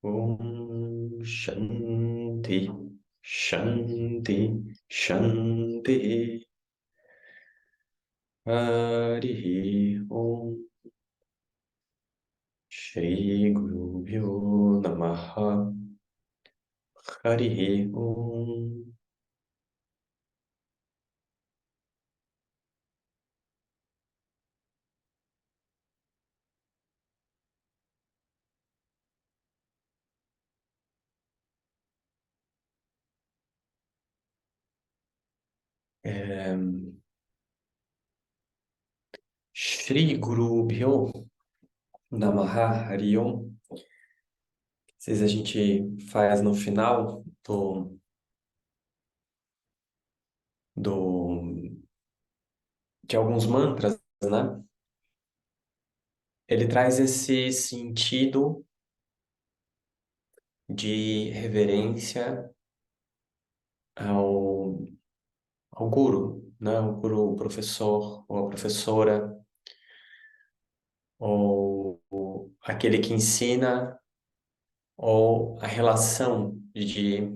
Om Shanti, Shanti, Shanti. Harihi Om. Shri Guru Bhyo Namaha. Harihi Om. É, Shri Guru Bhyo Namaha Harihi Om. Às vezes a gente faz no final do, de alguns mantras, né? Ele traz esse sentido de reverência ao, ao guru, né? O guru, o professor ou a professora, ou aquele que ensina, ou a relação de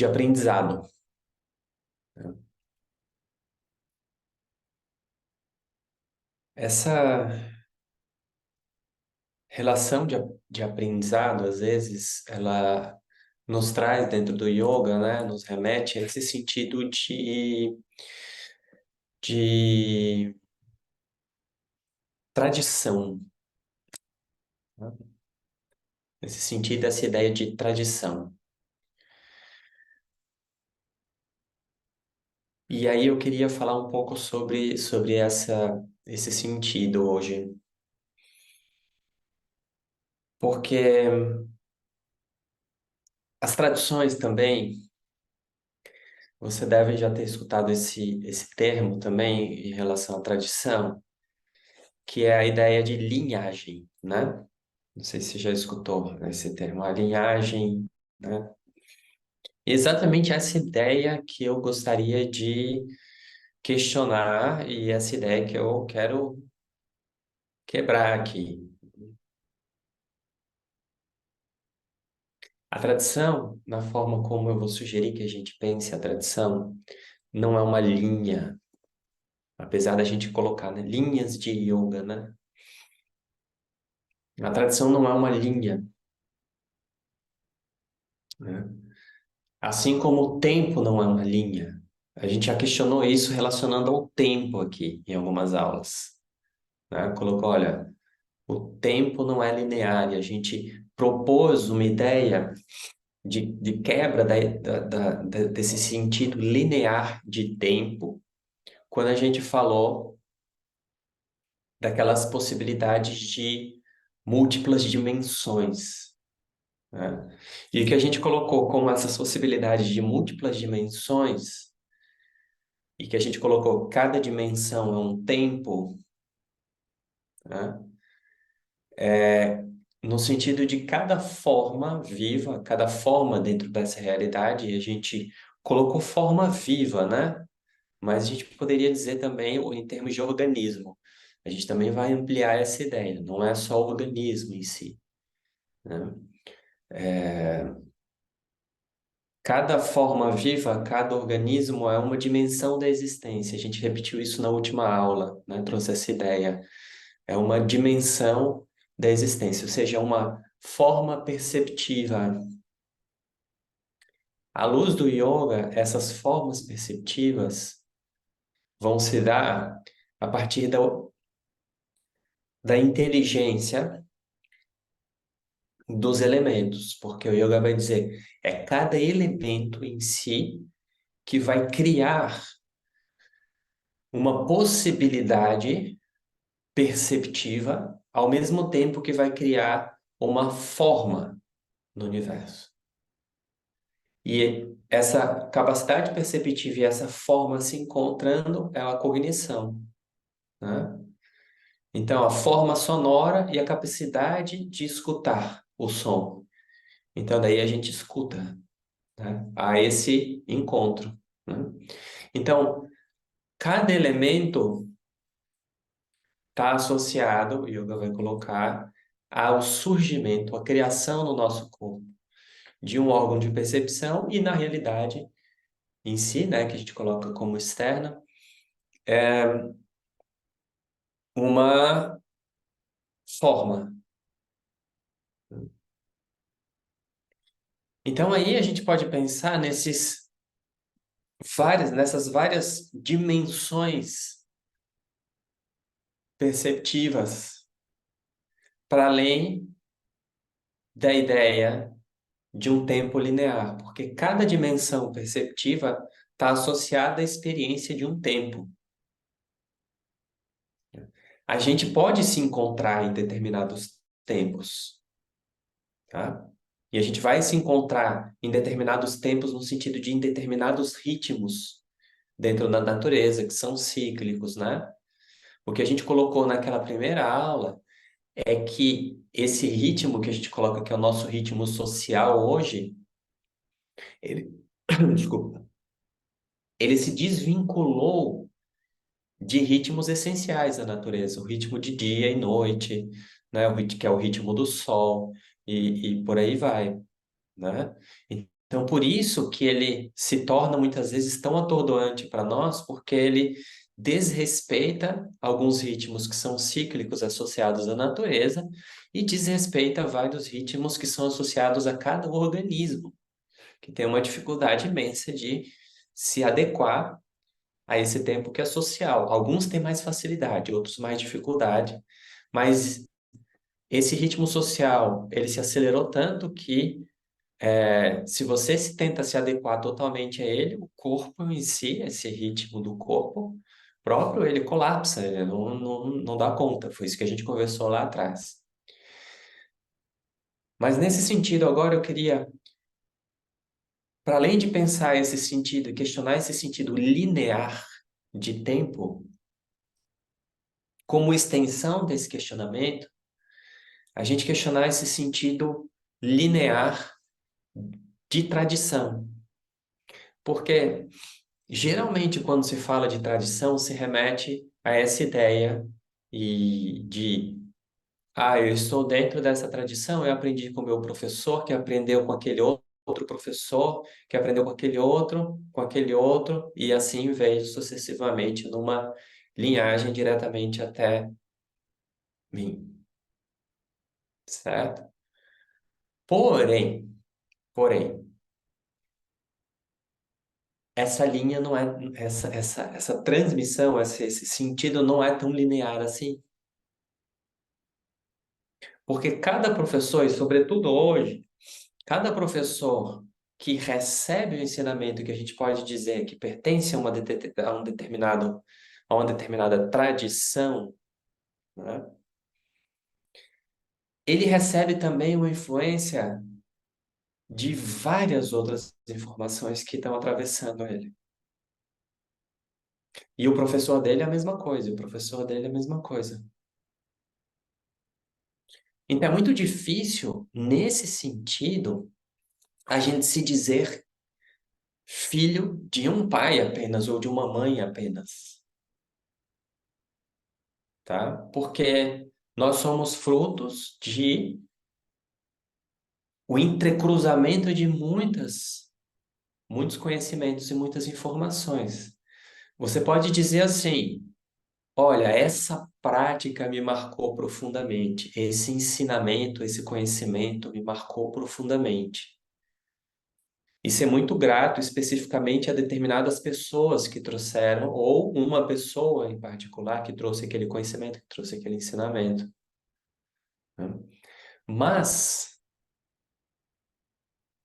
aprendizado, né? Essa relação de aprendizado, às vezes, ela nos traz dentro do yoga, né? Nos remete a esse sentido de tradição, né? Nesse sentido, essa ideia de tradição. E aí eu queria falar um pouco sobre esse sentido hoje, porque as tradições também, você deve já ter escutado esse termo também em relação à tradição, que é a ideia de linhagem, né? Não sei se você já escutou esse termo, a linhagem, né? Exatamente essa ideia que eu gostaria de questionar e essa ideia que eu quero quebrar aqui. A tradição, na forma como eu vou sugerir que a gente pense a tradição, não é uma linha, apesar da gente colocar, né, linhas de yoga, né? A tradição não é uma linha, né? Assim como o tempo não é uma linha. A gente já questionou isso relacionando ao tempo aqui em algumas aulas, né? Colocou, olha, o tempo não é linear e a gente propôs uma ideia de quebra desse sentido linear de tempo quando a gente falou daquelas possibilidades de múltiplas dimensões, né? E que a gente colocou como essas possibilidades de múltiplas dimensões e que a gente colocou cada dimensão é um tempo, né? No sentido de cada forma viva, cada forma dentro dessa realidade, e a gente colocou forma viva, né? Mas a gente poderia dizer também em termos de organismo. A gente também vai ampliar essa ideia, não é só o organismo em si, né? Cada forma viva, cada organismo é uma dimensão da existência. A gente repetiu isso na última aula, né? Trouxe essa ideia. É uma dimensão da existência, ou seja, uma forma perceptiva. À luz do yoga, essas formas perceptivas vão se dar a partir da inteligência dos elementos, porque o yoga vai dizer é cada elemento em si que vai criar uma possibilidade perceptiva, ao mesmo tempo que vai criar uma forma no universo. E essa capacidade perceptiva e essa forma se encontrando é a cognição, né? Então, a forma sonora e a capacidade de escutar o som. Então, daí a gente escuta, né? Há esse encontro, né? Então, cada elemento está associado, o yoga vai colocar, ao surgimento, à criação no nosso corpo de um órgão de percepção e, na realidade em si, né, que a gente coloca como externa, uma forma. Então aí a gente pode pensar nessas várias dimensões perceptivas, para além da ideia de um tempo linear, porque cada dimensão perceptiva está associada à experiência de um tempo. A gente pode se encontrar em determinados tempos, tá? E a gente vai se encontrar em determinados tempos no sentido de em determinados ritmos dentro da natureza, que são cíclicos, né? O que a gente colocou naquela primeira aula é que esse ritmo que a gente coloca, que é o nosso ritmo social hoje, ele, desculpa, ele se desvinculou de ritmos essenciais da natureza, o ritmo de dia e noite, né? Que é o ritmo do sol, e por aí vai, né? Então, por isso que ele se torna muitas vezes tão atordoante para nós, porque ele desrespeita alguns ritmos que são cíclicos associados à natureza e desrespeita vários ritmos que são associados a cada organismo, que tem uma dificuldade imensa de se adequar a esse tempo que é social. Alguns têm mais facilidade, outros mais dificuldade, mas esse ritmo social, ele se acelerou tanto que se você se tenta se adequar totalmente a ele, o corpo em si, esse ritmo do corpo próprio, ele colapsa, ele não dá conta. Foi isso que a gente conversou lá atrás. Mas nesse sentido, agora eu queria, para além de pensar esse sentido, questionar esse sentido linear de tempo, como extensão desse questionamento, a gente questionar esse sentido linear de tradição. Porque geralmente, quando se fala de tradição, se remete a essa ideia eu estou dentro dessa tradição, eu aprendi com o meu professor, que aprendeu com aquele outro professor, que aprendeu com aquele outro, e assim veio sucessivamente numa linhagem diretamente até mim, certo? Porém, porém, essa linha não é, essa transmissão, esse sentido não é tão linear assim. Porque cada professor, e sobretudo hoje, cada professor que recebe o ensinamento que a gente pode dizer que pertence a a uma determinada tradição, né? Ele recebe também uma influência de várias outras informações que estão atravessando ele. E o professor dele é a mesma coisa, e o professor dele é a mesma coisa. Então é muito difícil, nesse sentido, a gente se dizer filho de um pai apenas ou de uma mãe apenas, tá? Porque nós somos frutos de o entrecruzamento de muitos conhecimentos e muitas informações. Você pode dizer assim: olha, essa prática me marcou profundamente, esse ensinamento, esse conhecimento me marcou profundamente. E ser muito grato especificamente a determinadas pessoas que trouxeram, ou uma pessoa em particular que trouxe aquele conhecimento, que trouxe aquele ensinamento, né? Mas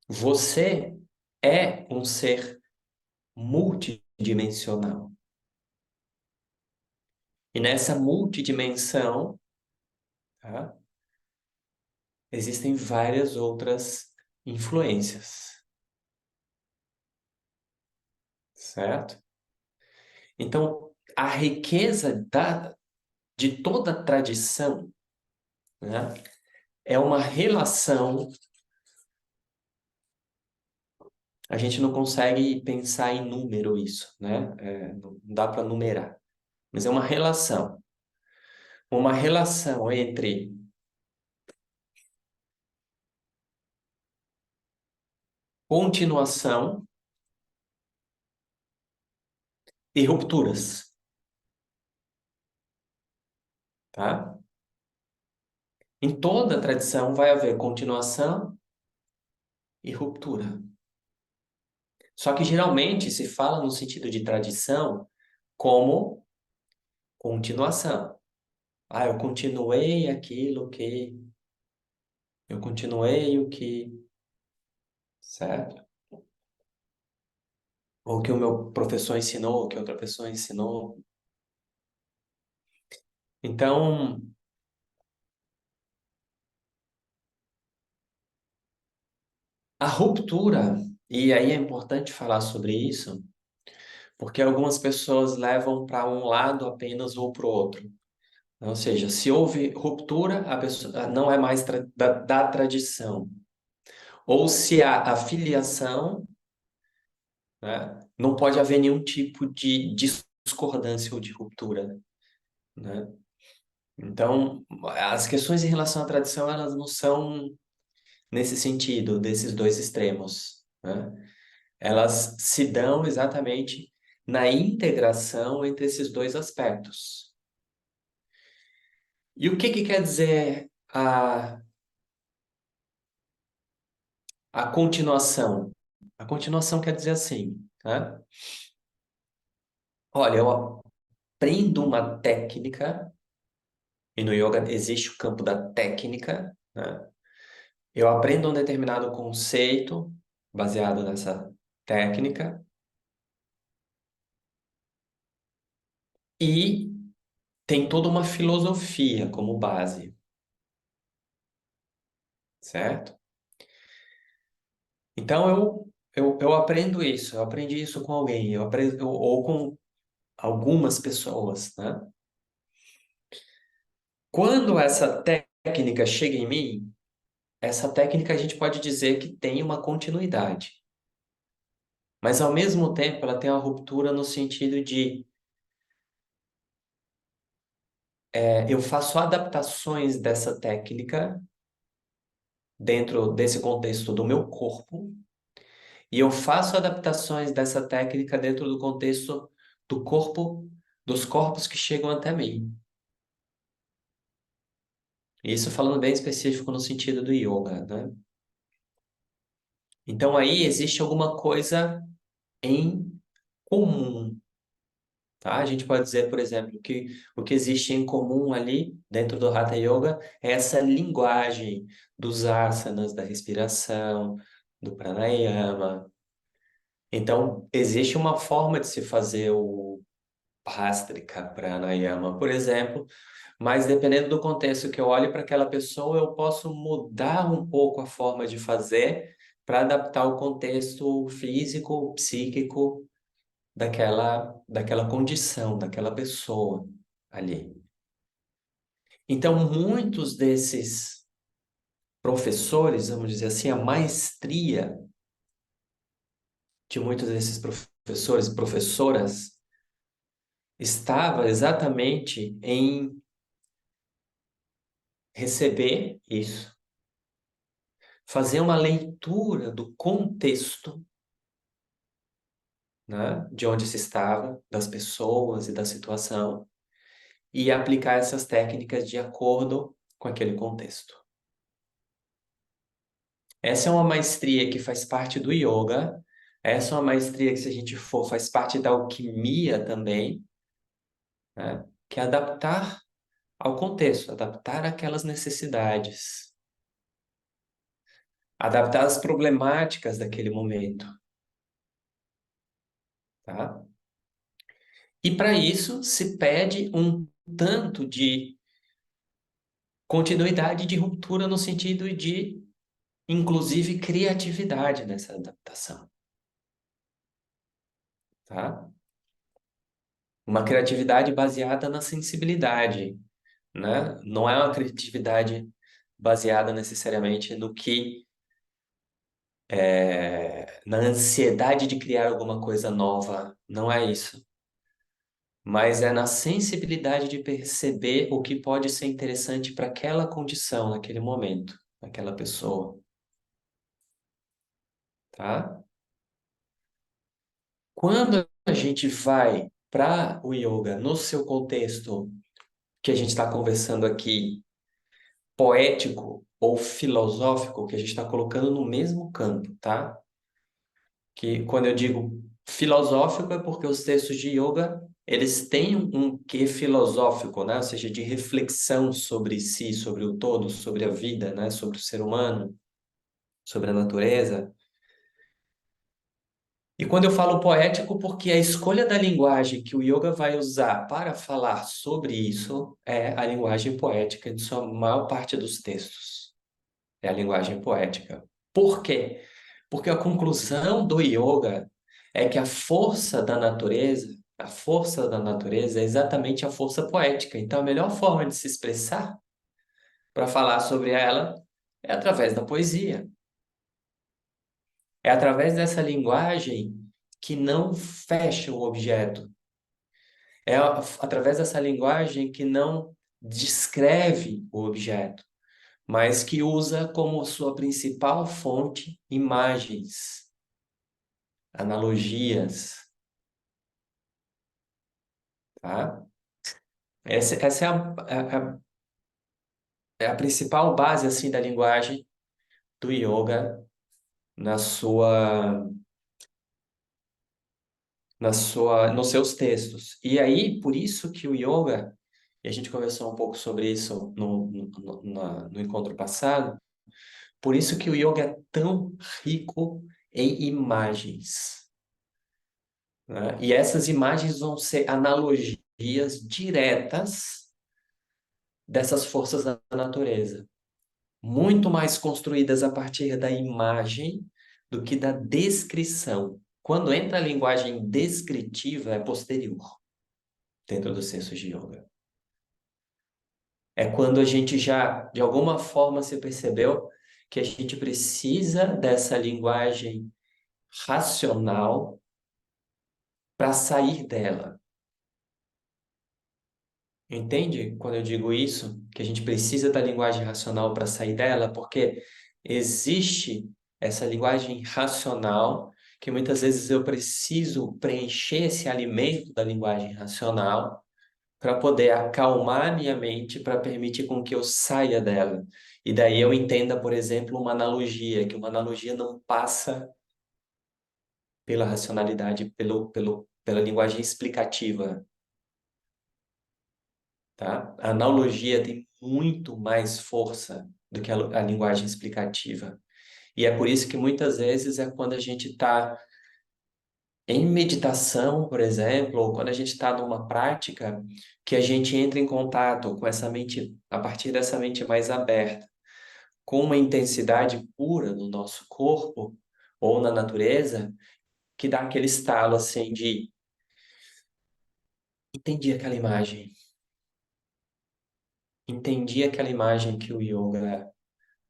você é um ser multidimensional. E nessa multidimensão, tá, existem várias outras influências, certo? Então, a riqueza de toda a tradição, né, é uma relação. A gente não consegue pensar em número isso, né? Não dá para numerar. Mas é uma relação. Uma relação entre continuação e rupturas, tá? Em toda tradição vai haver continuação e ruptura. Só que geralmente se fala no sentido de tradição como continuação. Ah, eu continuei o que, certo? Ou que o meu professor ensinou, o que outra pessoa ensinou. Então, a ruptura, e aí é importante falar sobre isso, porque algumas pessoas levam para um lado apenas ou para o outro. Ou seja, se houve ruptura, a pessoa não é mais da tradição. Ou se há afiliação, né, não pode haver nenhum tipo de discordância ou de ruptura, né? Então, as questões em relação à tradição, elas não são nesse sentido, desses dois extremos, né? Elas se dão exatamente na integração entre esses dois aspectos. E o que que quer dizer a continuação? A continuação quer dizer assim, né? Olha, eu aprendo uma técnica, e no yoga existe o campo da técnica, né? Eu aprendo um determinado conceito baseado nessa técnica e tem toda uma filosofia como base, certo? Então eu aprendo isso, eu aprendi isso com alguém, eu aprendo, ou com algumas pessoas, né? Quando essa técnica chega em mim, essa técnica a gente pode dizer que tem uma continuidade, mas ao mesmo tempo ela tem uma ruptura no sentido de eu faço adaptações dessa técnica dentro desse contexto do meu corpo e eu faço adaptações dessa técnica dentro do contexto do corpo, dos corpos que chegam até mim. Isso falando bem específico no sentido do yoga, né? Então aí existe alguma coisa em comum, tá? A gente pode dizer, por exemplo, que o que existe em comum ali dentro do Hatha Yoga é essa linguagem dos asanas, da respiração, do pranayama. Então, existe uma forma de se fazer o Bhastrika Pranayama, por exemplo, mas dependendo do contexto que eu olhe para aquela pessoa, eu posso mudar um pouco a forma de fazer para adaptar o contexto físico, psíquico daquela condição, daquela pessoa ali. Então, muitos desses professores, vamos dizer assim, a maestria de muitos desses professores e professoras estava exatamente em receber isso, fazer uma leitura do contexto, né, de onde se estava, das pessoas e da situação, e aplicar essas técnicas de acordo com aquele contexto. Essa é uma maestria que faz parte do yoga, essa é uma maestria que, se a gente for, faz parte da alquimia também, né, que é adaptar ao contexto, adaptar aquelas necessidades, adaptar as problemáticas daquele momento, tá? E para isso se pede um tanto de continuidade de ruptura no sentido de, inclusive, criatividade nessa adaptação, tá? Uma criatividade baseada na sensibilidade, né? Não é uma criatividade baseada necessariamente no que na ansiedade de criar alguma coisa nova, não é isso. Mas é na sensibilidade de perceber o que pode ser interessante para aquela condição, naquele momento, naquela pessoa. tá? Quando a gente vai para o yoga, no seu contexto que a gente está conversando aqui, poético ou filosófico, que a gente está colocando no mesmo campo, tá? Que quando eu digo filosófico é porque os textos de yoga, eles têm um quê filosófico, né? Ou seja, de reflexão sobre si, sobre o todo, sobre a vida, né? Sobre o ser humano, sobre a natureza. E quando eu falo poético, porque a escolha da linguagem que o yoga vai usar para falar sobre isso é a linguagem poética de sua maior parte dos textos. É a linguagem poética. Por quê? Porque a conclusão do yoga é que a força da natureza é exatamente a força poética. Então, a melhor forma de se expressar para falar sobre ela é através da poesia. É através dessa linguagem que não fecha o objeto. Através dessa linguagem que não descreve o objeto, mas que usa como sua principal fonte imagens, analogias, tá? Essa é a principal base assim da linguagem do yoga na sua nos seus textos. E aí, por isso que o yoga, e a gente conversou um pouco sobre isso no encontro passado, por isso que o yoga é tão rico em imagens, né? E essas imagens vão ser analogias diretas dessas forças da natureza, muito mais construídas a partir da imagem do que da descrição. Quando entra a linguagem descritiva, é posterior dentro dos sensos de yoga. É quando a gente já, de alguma forma, se percebeu que a gente precisa dessa linguagem racional para sair dela. Entende quando eu digo isso? Que a gente precisa da linguagem racional para sair dela, porque existe essa linguagem racional que muitas vezes eu preciso preencher esse alimento da linguagem racional para poder acalmar minha mente para permitir com que eu saia dela. E daí eu entenda, por exemplo, uma analogia, que uma analogia não passa pela racionalidade, pela linguagem explicativa, tá? A analogia tem muito mais força do que a linguagem explicativa. E é por isso que muitas vezes é quando a gente está em meditação, por exemplo, ou quando a gente está numa prática, que a gente entra em contato com essa mente, a partir dessa mente mais aberta, com uma intensidade pura no nosso corpo ou na natureza, que dá aquele estalo assim de entendi aquela imagem que o yoga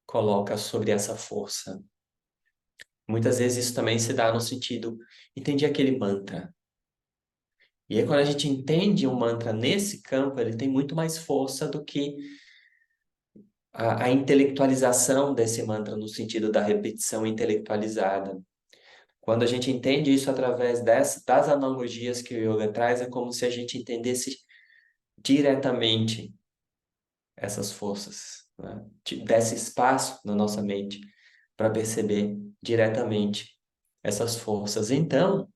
coloca sobre essa força. Muitas vezes isso também se dá no sentido, entendi aquele mantra. E aí, quando a gente entende um mantra nesse campo, ele tem muito mais força do que a intelectualização desse mantra, no sentido da repetição intelectualizada. Quando a gente entende isso através das analogias que o yoga traz, é como se a gente entendesse diretamente essas forças, né? Desse espaço na nossa mente para perceber diretamente essas forças. Então,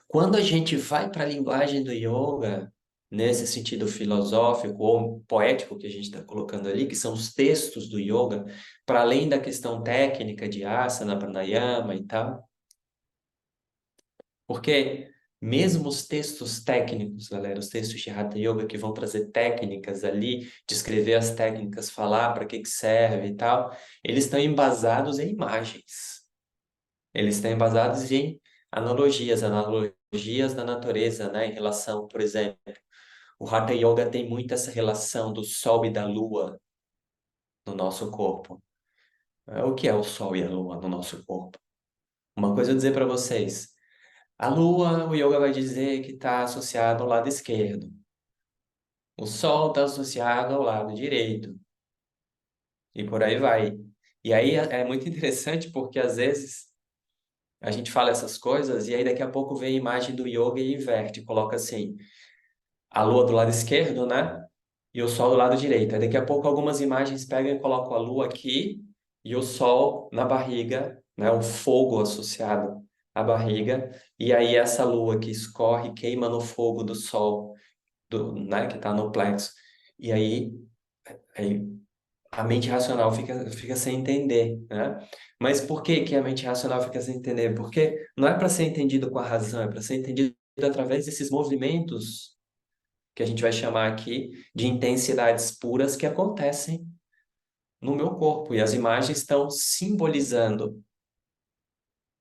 quando a gente vai para a linguagem do yoga, nesse sentido filosófico ou poético que a gente está colocando ali, que são os textos do yoga, para além da questão técnica de asana, pranayama e tal, porque mesmo os textos técnicos, galera, os textos de Hatha Yoga que vão trazer técnicas ali, descrever as técnicas, falar para que serve e tal, eles estão embasados em imagens. Eles estão embasados em analogias da natureza, né? Em relação, por exemplo, o Hatha Yoga tem muito essa relação do Sol e da Lua no nosso corpo. O que é o Sol e a Lua no nosso corpo? Uma coisa eu dizer para vocês. A Lua, o Yoga vai dizer que está associado ao lado esquerdo. O Sol está associado ao lado direito. E por aí vai. E aí é muito interessante porque às vezes A gente fala essas coisas e aí daqui a pouco vem a imagem do yoga e inverte, coloca assim, a lua do lado esquerdo, né? E o sol do lado direito. Aí daqui a pouco algumas imagens pegam e colocam a lua aqui e o sol na barriga, né? O fogo associado à barriga. E aí essa lua que escorre, queima no fogo do sol, né? Que está no plexo. E aí a mente racional fica sem entender, né? Mas por que que a mente racional fica sem entender? Porque não é para ser entendido com a razão, é para ser entendido através desses movimentos que a gente vai chamar aqui de intensidades puras que acontecem no meu corpo. E as imagens estão simbolizando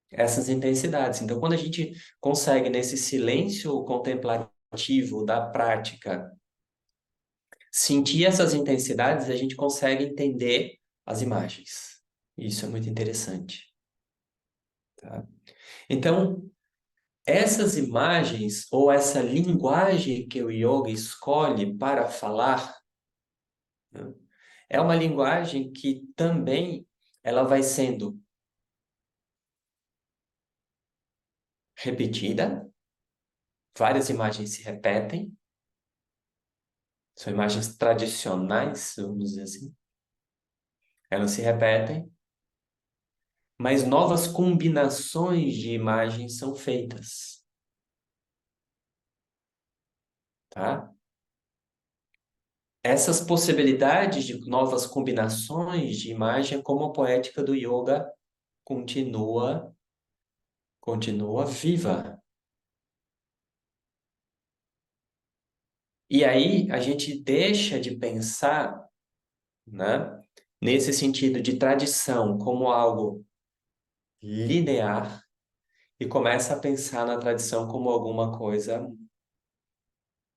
essas intensidades. Então, quando a gente consegue, nesse silêncio contemplativo da prática, sentir essas intensidades, a gente consegue entender as imagens. Isso é muito interessante, tá? Então, essas imagens ou essa linguagem que o yoga escolhe para falar, né, é uma linguagem que também ela vai sendo repetida, várias imagens se repetem, são imagens tradicionais, vamos dizer assim, elas se repetem, mas novas combinações de imagens são feitas, tá? Essas possibilidades de novas combinações de imagem, é como a poética do yoga continua, continua viva. E aí a gente deixa de pensar, né, nesse sentido de tradição como algo linear e começa a pensar na tradição como alguma coisa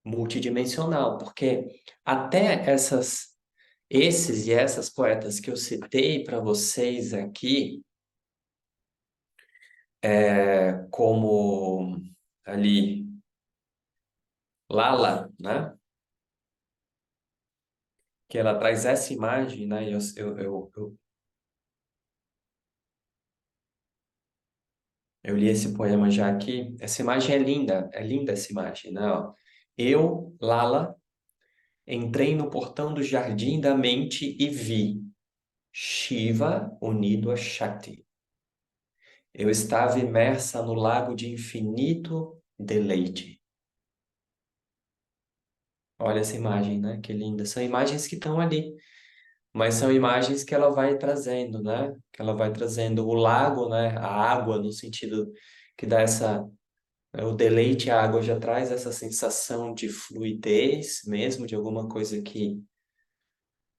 multidimensional, porque até esses e essas poetas que eu citei para vocês aqui, como ali Lala, né? Que ela traz essa imagem, né? Eu li esse poema já aqui. Essa imagem é linda essa imagem, né? Ó. Eu, Lala, entrei no portão do jardim da mente e vi Shiva unido a Shakti. Eu estava imersa no lago de infinito deleite. Olha essa imagem, né? Que linda. São imagens que estão ali, mas são imagens que ela vai trazendo, né? Que ela vai trazendo o lago, né? A água, no sentido que dá o deleite, a água já traz essa sensação de fluidez mesmo, de alguma coisa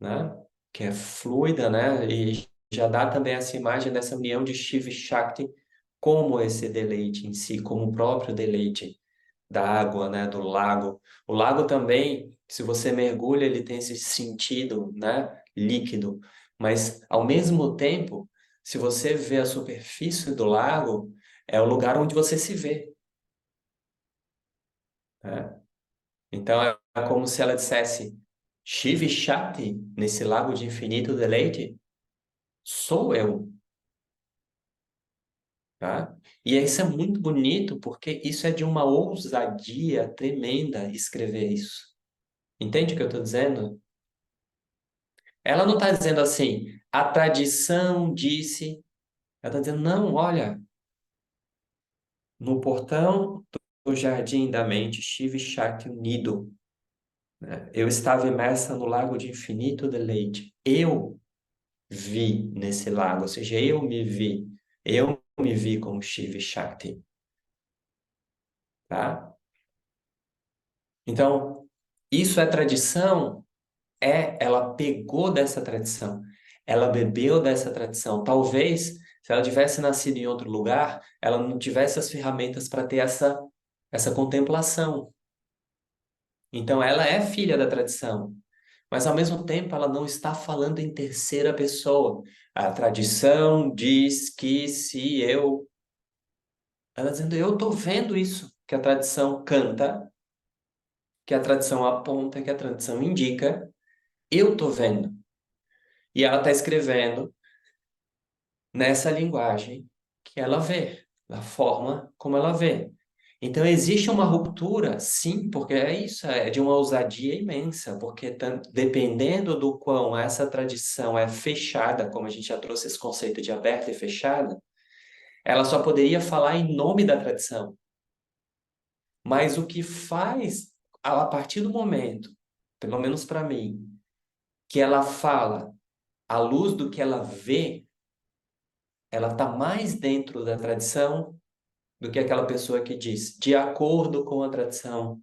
né? Que é fluida, né? E já dá também essa imagem dessa união de Shiva e Shakti como esse deleite em si, como o próprio deleite da água, né, do lago. O lago também, se você mergulha, ele tem esse sentido, né, líquido, mas ao mesmo tempo, se você vê a superfície do lago, é o lugar onde você se vê, né? Então é como se ela dissesse: Shiva e Shakti, nesse lago de infinito deleite, sou eu, tá? E isso é muito bonito porque isso é de uma ousadia tremenda escrever isso. Entende o que eu estou dizendo? Ela não está dizendo assim, a tradição disse. Ela está dizendo, não, olha, no portão do jardim da mente, Shiva e Shakti unido, né? Eu estava imersa no lago de infinito deleite. Eu vi nesse lago, ou seja, eu me vi. Eu me vi como Shiva e Shakti, tá? Então, isso é tradição? Ela pegou dessa tradição, ela bebeu dessa tradição. Talvez, se ela tivesse nascido em outro lugar, ela não tivesse as ferramentas para ter essa contemplação. Então, ela é filha da tradição, mas ao mesmo tempo ela não está falando em terceira pessoa. A tradição diz que se eu. Ela dizendo, eu estou vendo isso, que a tradição canta, que a tradição aponta, que a tradição indica, eu estou vendo. E ela está escrevendo nessa linguagem que ela vê. da forma como ela vê. Então, existe uma ruptura, sim, porque é isso, é de uma ousadia imensa, porque dependendo do quão essa tradição é fechada, como a gente já trouxe esse conceito de aberta e fechada, ela só poderia falar em nome da tradição. Mas o que faz, a partir do momento, pelo menos para mim, que ela fala à luz do que ela vê, ela está mais dentro da tradição do que aquela pessoa que diz, de acordo com a tradição.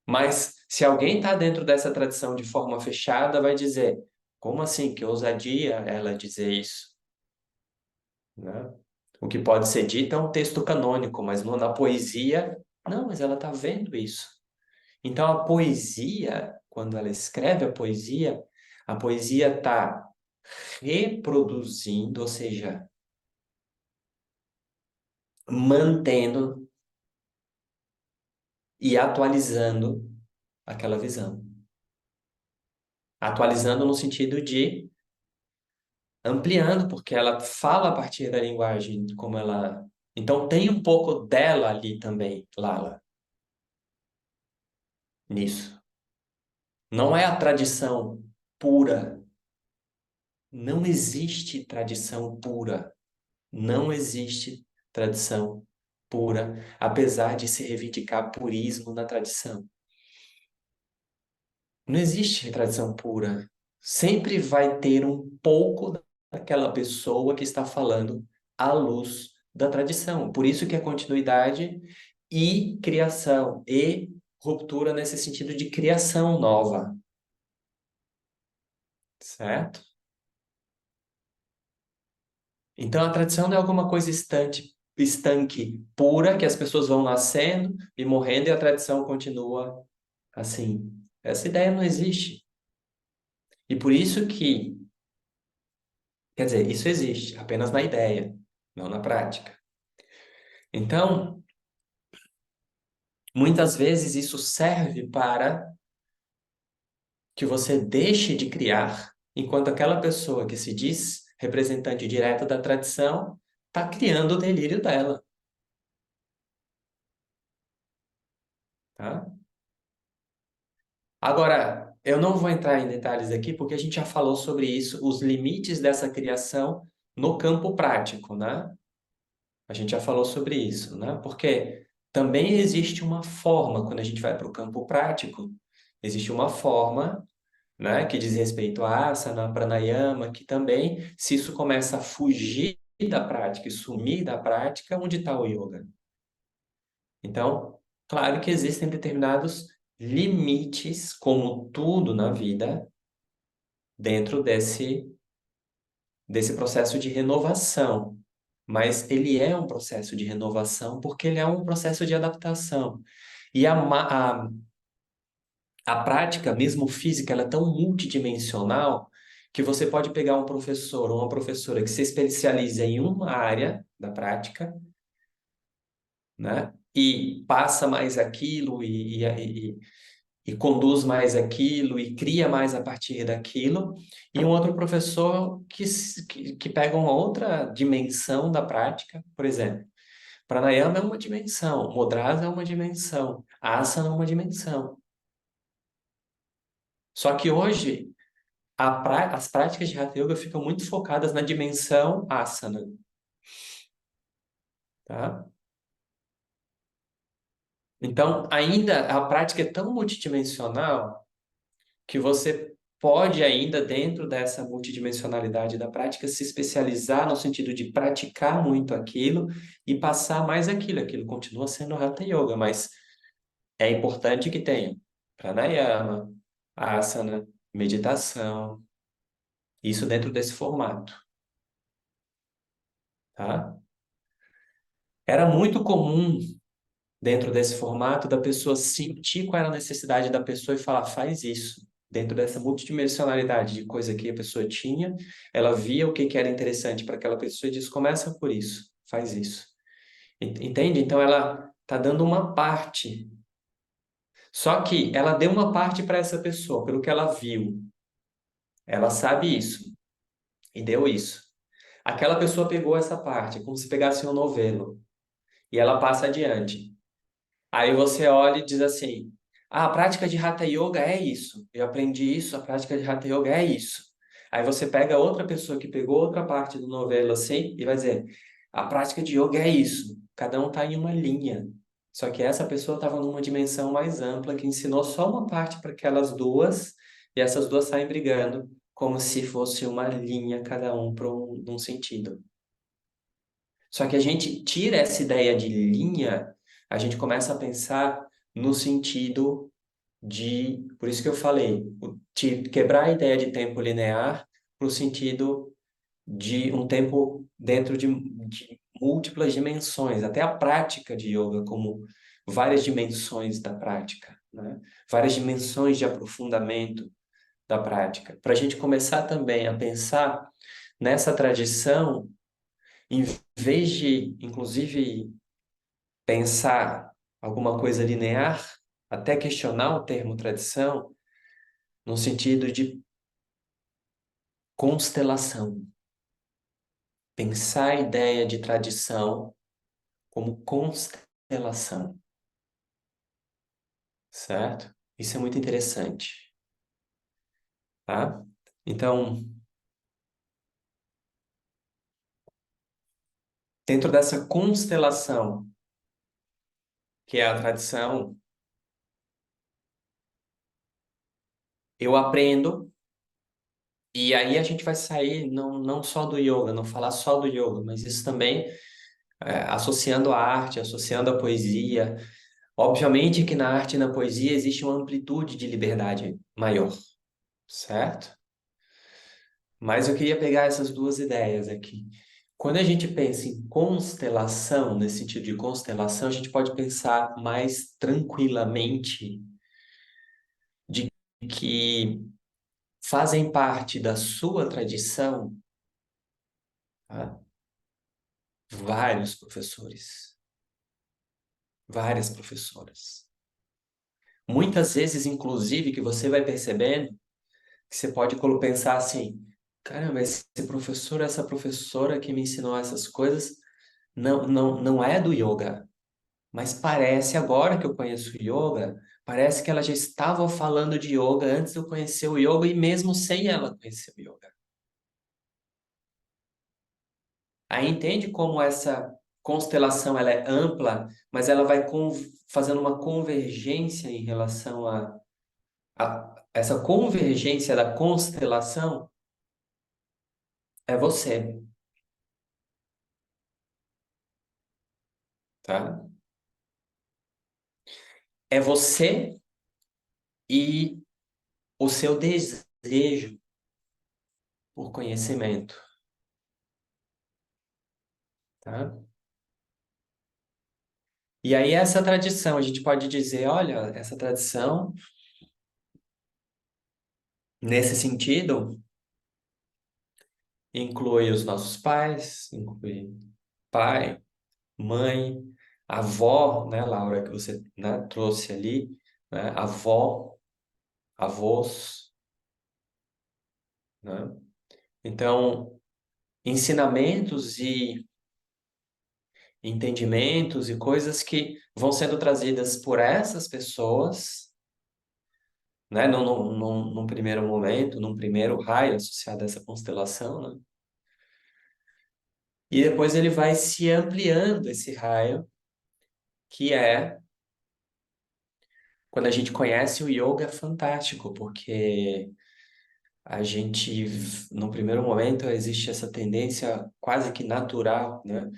Mas se alguém está dentro dessa tradição de forma fechada, vai dizer, como assim? Que ousadia ela dizer isso, né? O que pode ser dito é um texto canônico, mas na poesia, não, mas ela está vendo isso. Então a poesia, quando ela escreve a poesia está reproduzindo, ou seja, mantendo e atualizando aquela visão. Atualizando no sentido de ampliando, porque ela fala a partir da linguagem como ela. Então tem um pouco dela ali também, Lala, nisso. Não é a tradição pura. Não existe tradição pura. Não existe tradição pura, apesar de se reivindicar purismo na tradição. Não existe tradição pura. Sempre vai ter um pouco daquela pessoa que está falando à luz da tradição. Por isso que é continuidade e criação, e ruptura nesse sentido de criação nova, certo? Então a tradição não é alguma coisa estanque, pura, que as pessoas vão nascendo e morrendo e a tradição continua assim. Essa ideia não existe. E por isso que quer dizer, isso existe, apenas na ideia, não na prática. Então, muitas vezes isso serve para que você deixe de criar, enquanto aquela pessoa que se diz representante direto da tradição está criando o delírio dela, tá? Agora, eu não vou entrar em detalhes aqui porque a gente já falou sobre isso, os limites dessa criação no campo prático, né? A gente já falou sobre isso, né? Porque também existe uma forma, quando a gente vai para o campo prático, existe uma forma, né, que diz respeito a asana, pranayama, que também, se isso começa a fugir da prática e sumir da prática, onde está o yoga? Então, claro que existem determinados limites, como tudo na vida, dentro desse processo de renovação. Mas ele é um processo de renovação porque ele é um processo de adaptação. E a prática, mesmo física, ela é tão multidimensional que você pode pegar um professor ou uma professora que se especializa em uma área da prática, né? E passa mais aquilo e conduz mais aquilo e cria mais a partir daquilo, e um outro professor que pega uma outra dimensão da prática, por exemplo. Pranayama é uma dimensão, Mudrasa é uma dimensão, Asana é uma dimensão. Só que hoje as práticas de Hatha Yoga ficam muito focadas na dimensão Asana, tá? Então, ainda a prática é tão multidimensional que você pode ainda, dentro dessa multidimensionalidade da prática, se especializar no sentido de praticar muito aquilo e passar mais aquilo. Aquilo continua sendo Hatha Yoga, mas é importante que tenha pranayama, asana, meditação, isso dentro desse formato, tá? Era muito comum dentro desse formato da pessoa sentir qual era a necessidade da pessoa e falar, faz isso. Dentro dessa multidimensionalidade de coisa que a pessoa tinha, ela via o que que era interessante para aquela pessoa e disse, começa por isso, faz isso. Entende? Então ela está dando uma parte. Só que ela deu uma parte para essa pessoa, pelo que ela viu. Ela sabe isso e deu isso. Aquela pessoa pegou essa parte, como se pegasse um novelo, e ela passa adiante. Aí você olha e diz assim: ah, a prática de Hatha Yoga é isso. Eu aprendi isso, a prática de Hatha Yoga é isso. Aí você pega outra pessoa que pegou outra parte do novelo assim e vai dizer: a prática de yoga é isso. Cada um está em uma linha. Só que essa pessoa estava numa dimensão mais ampla que ensinou só uma parte para aquelas duas e essas duas saem brigando como se fosse uma linha, cada um para um sentido. Só que a gente tira essa ideia de linha, a gente começa a pensar no sentido de, por isso que eu falei, quebrar a ideia de tempo linear para o sentido de um tempo dentro de múltiplas dimensões, até a prática de yoga como várias dimensões da prática, né? Várias dimensões de aprofundamento da prática. Para a gente começar também a pensar nessa tradição, em vez de, inclusive, pensar alguma coisa linear, até questionar o termo tradição, no sentido de constelação. Pensar a ideia de tradição como constelação, certo? Isso é muito interessante, tá? Então, dentro dessa constelação, que é a tradição, eu aprendo, e aí a gente vai sair não só do yoga, não falar só do yoga, mas isso também associando a arte, associando a poesia. Obviamente que na arte e na poesia existe uma amplitude de liberdade maior, certo? Mas eu queria pegar essas duas ideias aqui. Quando a gente pensa em constelação, nesse sentido de constelação, a gente pode pensar mais tranquilamente de que fazem parte da sua tradição, tá? Vários professores, várias professoras. Muitas vezes, inclusive, que você vai percebendo que você pode pensar assim: caramba, esse professor, essa professora que me ensinou essas coisas não é do yoga. Mas parece, agora que eu conheço o yoga, parece que ela já estava falando de yoga antes de eu conhecer o yoga e mesmo sem ela conhecer o yoga. Aí entende como essa constelação ela é ampla, mas ela vai fazendo uma convergência em relação a essa convergência da constelação é você, tá? É você e o seu desejo por conhecimento, tá? E aí essa tradição, a gente pode dizer, olha, essa tradição, nesse sentido, inclui os nossos pais, inclui pai, mãe, avó, né, Laura, que você, né, trouxe ali, né, avó, avós, né? Então, ensinamentos e entendimentos e coisas que vão sendo trazidas por essas pessoas, né, num primeiro momento, num primeiro raio associado a essa constelação, né? E depois ele vai se ampliando esse raio, que é quando a gente conhece o yoga, é fantástico, porque a gente, no primeiro momento, existe essa tendência quase que natural, né,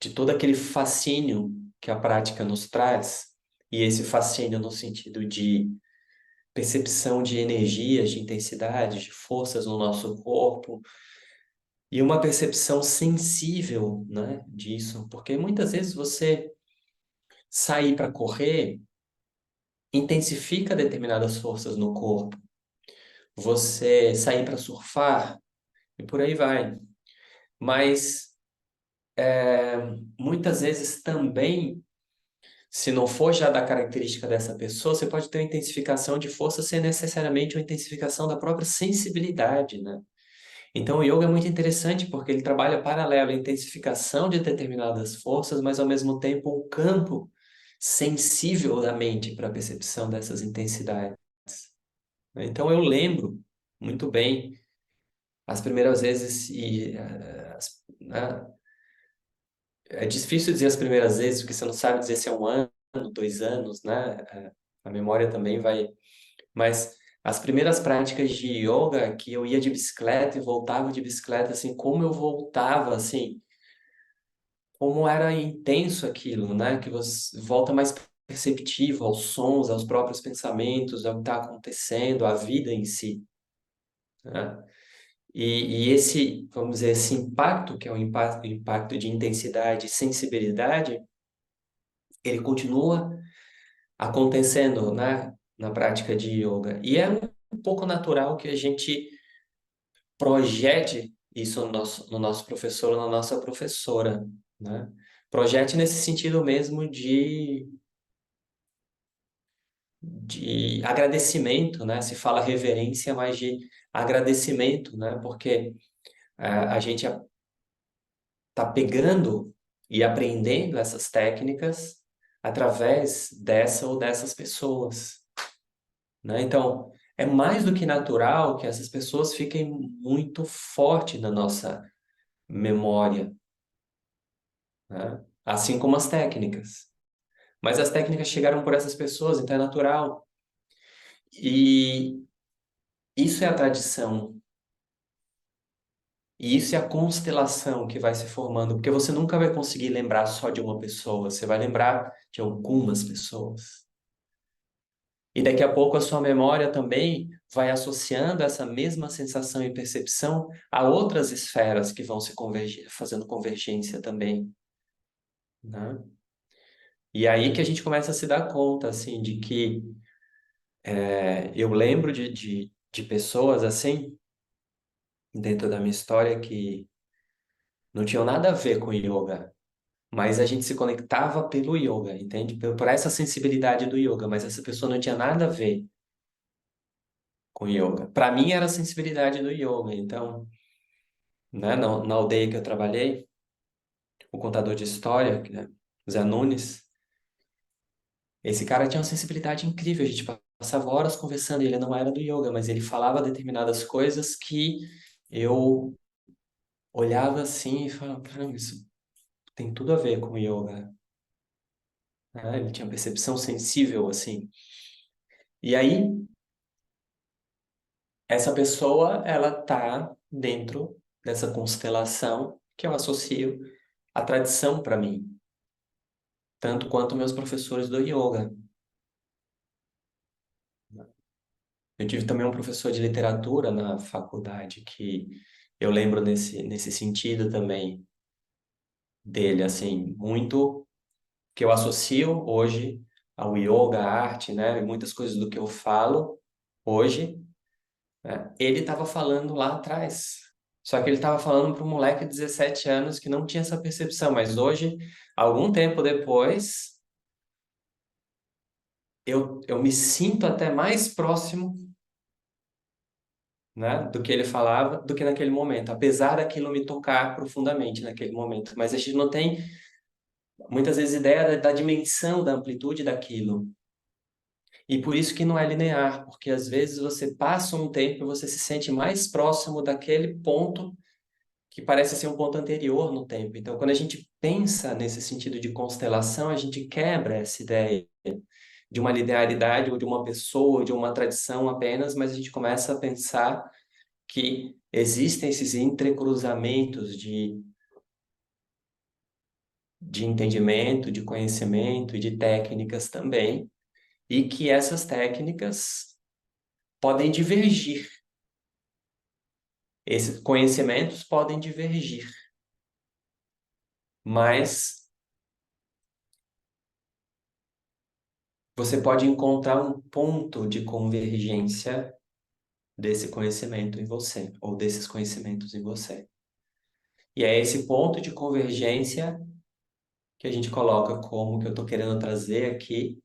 de todo aquele fascínio que a prática nos traz, e esse fascínio no sentido de percepção de energias, de intensidades, de forças no nosso corpo, e uma percepção sensível, né, disso, porque muitas vezes você sair para correr intensifica determinadas forças no corpo. Você sair para surfar e por aí vai. Mas muitas vezes também, se não for já da característica dessa pessoa, você pode ter uma intensificação de força sem necessariamente uma intensificação da própria sensibilidade, né? Então, o yoga é muito interessante porque ele trabalha paralelo à intensificação de determinadas forças, mas ao mesmo tempo um campo sensível da mente para a percepção dessas intensidades. Então, eu lembro muito bem as primeiras vezes né, é difícil dizer as primeiras vezes porque você não sabe dizer se é um ano, 2 anos, né? A memória também vai. Mas as primeiras práticas de yoga que eu ia de bicicleta e voltava de bicicleta, assim, como eu voltava, assim, como era intenso aquilo, né? Que você volta mais perceptivo aos sons, aos próprios pensamentos, ao que está acontecendo, à vida em si, né? E esse, vamos dizer, esse impacto, que é um impacto de intensidade e sensibilidade, ele continua acontecendo, né, na prática de yoga. E é um pouco natural que a gente projete isso no nosso professor ou na nossa professora, né? Projete nesse sentido mesmo de agradecimento, né? Se fala reverência, mas de agradecimento, né? Porque a gente está pegando e aprendendo essas técnicas através dessa ou dessas pessoas, né? Então, é mais do que natural que essas pessoas fiquem muito forte na nossa memória, né? Assim como as técnicas. Mas as técnicas chegaram por essas pessoas, então é natural. E isso é a tradição. E isso é a constelação que vai se formando, porque você nunca vai conseguir lembrar só de uma pessoa, você vai lembrar de algumas pessoas. E daqui a pouco a sua memória também vai associando essa mesma sensação e percepção a outras esferas que vão se convergir, fazendo convergência também, né? E aí que a gente começa a se dar conta, assim, de que eu lembro de pessoas, assim, dentro da minha história que não tinham nada a ver com yoga, mas a gente se conectava pelo yoga, entende? Por essa sensibilidade do yoga, mas essa pessoa não tinha nada a ver com yoga. Para mim era a sensibilidade do yoga, então, né, na aldeia que eu trabalhei, o contador de história, né, Zé Nunes, esse cara tinha uma sensibilidade incrível, a gente passava horas conversando, e ele não era do yoga, mas ele falava determinadas coisas que eu olhava assim e falava, caramba, isso tem tudo a ver com yoga, né? Ele tinha percepção sensível, assim. E aí, essa pessoa, ela tá dentro dessa constelação que eu associo à tradição para mim, tanto quanto meus professores do yoga. Eu tive também um professor de literatura na faculdade que eu lembro nesse sentido também dele, assim, muito que eu associo hoje ao yoga, à arte, né? E muitas coisas do que eu falo hoje, né? Ele estava falando lá atrás. Só que ele estava falando para um moleque de 17 anos que não tinha essa percepção, mas hoje, algum tempo depois, eu me sinto até mais próximo, né, do que ele falava do que naquele momento, apesar daquilo me tocar profundamente naquele momento. Mas a gente não tem muitas vezes ideia da dimensão, da amplitude daquilo. E por isso que não é linear, porque às vezes você passa um tempo e você se sente mais próximo daquele ponto que parece ser um ponto anterior no tempo. Então, quando a gente pensa nesse sentido de constelação, a gente quebra essa ideia de uma linearidade ou de uma pessoa, ou de uma tradição apenas, mas a gente começa a pensar que existem esses entrecruzamentos de entendimento, de conhecimento e de técnicas também, e que essas técnicas podem divergir. Esses conhecimentos podem divergir, mas você pode encontrar um ponto de convergência desse conhecimento em você, ou desses conhecimentos em você. E é esse ponto de convergência que a gente coloca como que eu estou querendo trazer aqui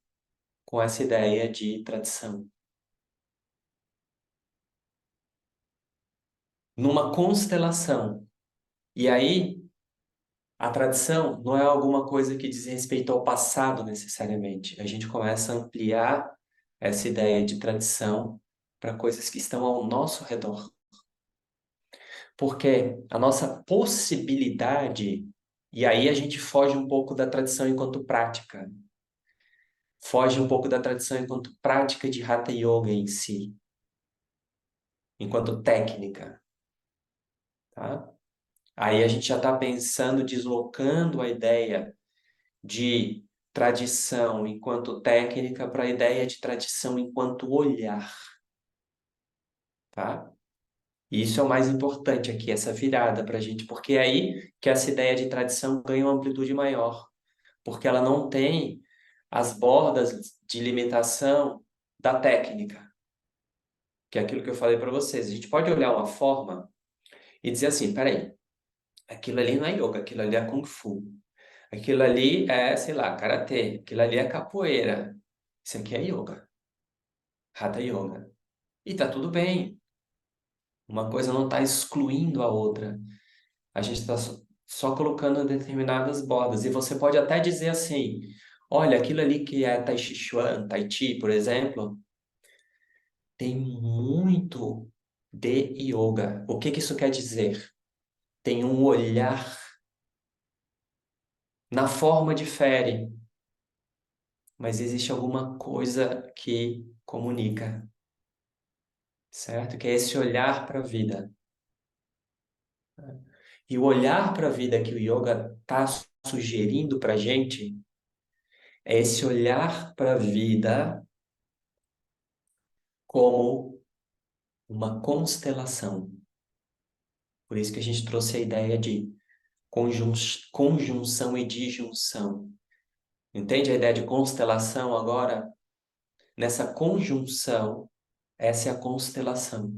com essa ideia de tradição. numa constelação. E aí, a tradição não é alguma coisa que diz respeito ao passado necessariamente. A gente começa a ampliar essa ideia de tradição para coisas que estão ao nosso redor. Porque a nossa possibilidade, e aí a gente foge um pouco da tradição enquanto prática, foge um pouco da tradição enquanto prática de Hatha Yoga em si, enquanto técnica, tá? Aí a gente já está pensando, deslocando a ideia de tradição enquanto técnica para a ideia de tradição enquanto olhar, tá? E isso é o mais importante aqui, essa virada para a gente, porque é aí que essa ideia de tradição ganha uma amplitude maior, porque ela não tem as bordas de limitação da técnica, que é aquilo que eu falei para vocês. A gente pode olhar uma forma e dizer assim, peraí, aquilo ali não é yoga, aquilo ali é kung fu. Aquilo ali é, sei lá, karatê. Aquilo ali é capoeira. Isso aqui é yoga, hatha yoga. E tá tudo bem. Uma coisa não está excluindo a outra. A gente está só colocando determinadas bordas. E você pode até dizer assim: olha, aquilo ali que é Tai Chi Chuan, Tai Chi, por exemplo, tem muito de yoga. O que que isso quer dizer? Tem um olhar na forma difere, mas existe alguma coisa que comunica, certo? Que é esse olhar para a vida. E o olhar para a vida que o yoga está sugerindo para a gente é esse olhar para a vida como uma constelação. Por isso que a gente trouxe a ideia de conjunção e disjunção. Entende a ideia de constelação agora? Nessa conjunção, essa é a constelação,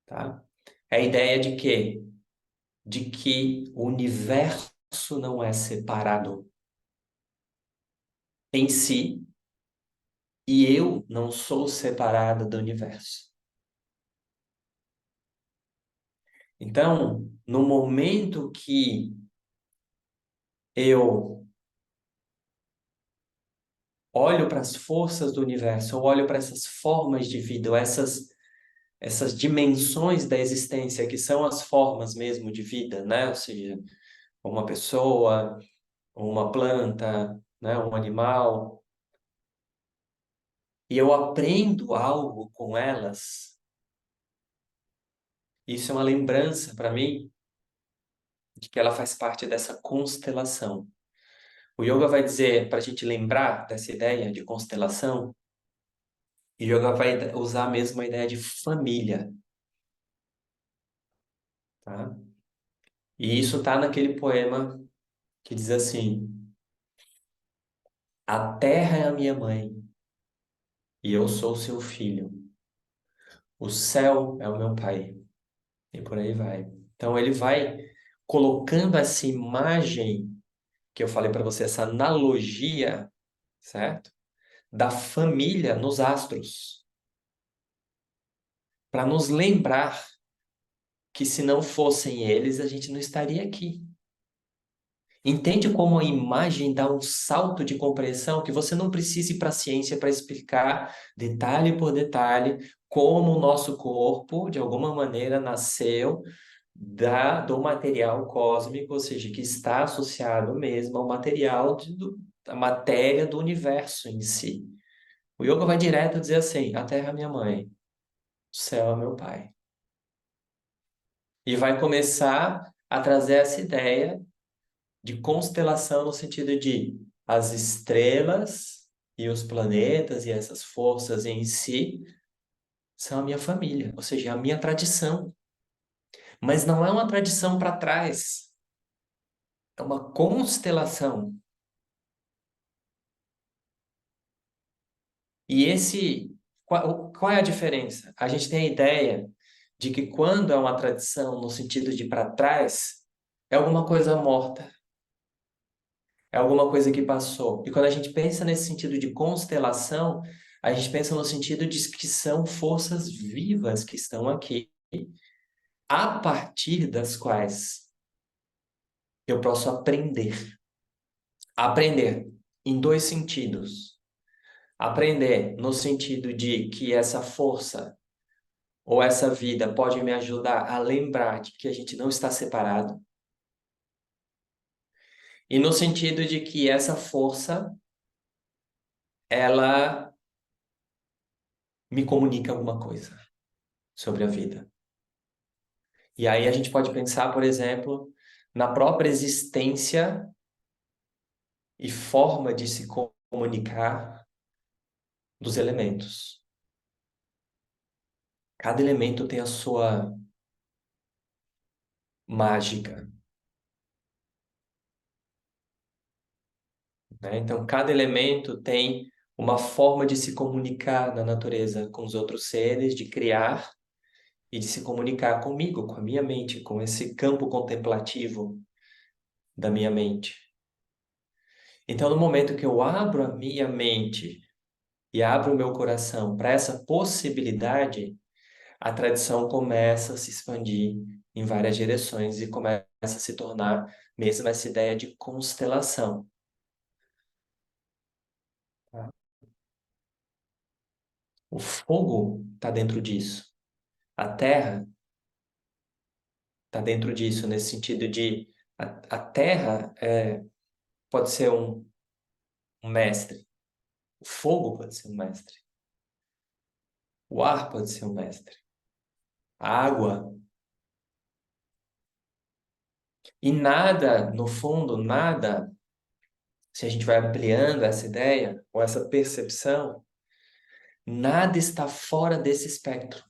tá? É a ideia de quê? De que o universo não é separado em si e eu não sou separado do universo. Então, no momento que eu olho para as forças do universo, eu olho para essas formas de vida, ou essas dimensões da existência que são as formas mesmo de vida, né? Ou seja, uma pessoa, uma planta, né? Um animal, e eu aprendo algo com elas, isso é uma lembrança para mim de que ela faz parte dessa constelação. O yoga vai dizer, para a gente lembrar dessa ideia de constelação, o yoga vai usar mesmo a ideia de família, tá? E isso está naquele poema que diz assim: a terra é a minha mãe e eu sou seu filho. O céu é o meu pai. E por aí vai. Então ele vai colocando essa imagem que eu falei para você, essa analogia, certo? Da família nos astros, para nos lembrar que se não fossem eles, a gente não estaria aqui. Entende como a imagem dá um salto de compreensão que você não precisa ir para a ciência para explicar detalhe por detalhe como o nosso corpo, de alguma maneira, nasceu do material cósmico, ou seja, que está associado mesmo ao material da matéria do universo em si. O yoga vai direto dizer assim: a terra é minha mãe, o céu é meu pai. E vai começar a trazer essa ideia de constelação no sentido de as estrelas e os planetas e essas forças em si são a minha família, ou seja, a minha tradição. Mas não é uma tradição para trás, é uma constelação. E qual é a diferença? A gente tem a ideia de que quando é uma tradição no sentido de para trás, é alguma coisa morta, é alguma coisa que passou. E quando a gente pensa nesse sentido de constelação, a gente pensa no sentido de que são forças vivas que estão aqui, a partir das quais eu posso aprender. Aprender em dois sentidos. Aprender no sentido de que essa força ou essa vida pode me ajudar a lembrar de que a gente não está separado. E no sentido de que essa força, ela me comunica alguma coisa sobre a vida. E aí a gente pode pensar, por exemplo, na própria existência e forma de se comunicar dos elementos. Cada elemento tem a sua mágica, né? Então, cada elemento tem uma forma de se comunicar na natureza com os outros seres, de criar e de se comunicar comigo, com a minha mente, com esse campo contemplativo da minha mente. Então, no momento que eu abro a minha mente e abro o meu coração para essa possibilidade, a tradição começa a se expandir em várias direções e começa a se tornar mesmo essa ideia de constelação. Tá? O fogo está dentro disso. A terra está dentro disso, nesse sentido de a terra pode ser um mestre, o fogo pode ser um mestre, o ar pode ser um mestre, a água. E nada, no fundo, nada, se a gente vai ampliando essa ideia ou essa percepção, nada está fora desse espectro,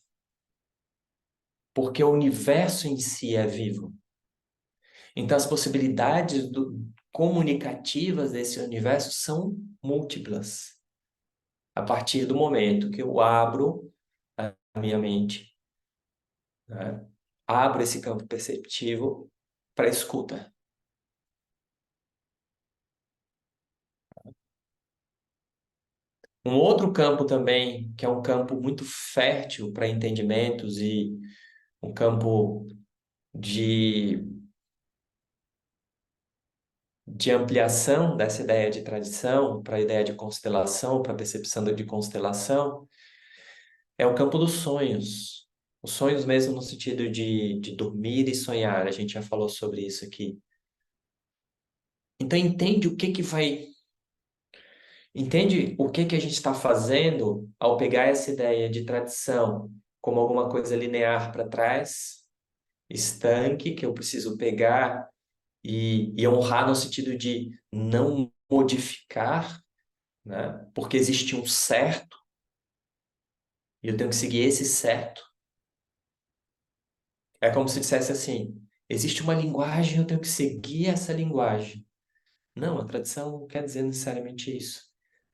porque o universo em si é vivo. Então, as possibilidades comunicativas desse universo são múltiplas. A partir do momento que eu abro a minha mente, né? Abro esse campo perceptivo para escuta. Um outro campo também, que é um campo muito fértil para entendimentos e um campo de, de ampliação dessa ideia de tradição para a ideia de constelação, para a percepção de constelação, é o campo dos sonhos. Os sonhos mesmo no sentido de dormir e sonhar. A gente já falou sobre isso aqui. Então entende o que que vai. Entende o que que a gente está fazendo ao pegar essa ideia de tradição como alguma coisa linear para trás, estanque, que eu preciso pegar e honrar no sentido de não modificar, né? Porque existe um certo e eu tenho que seguir esse certo. É como se dissesse assim: existe uma linguagem, eu tenho que seguir essa linguagem. Não, a tradição não quer dizer necessariamente isso.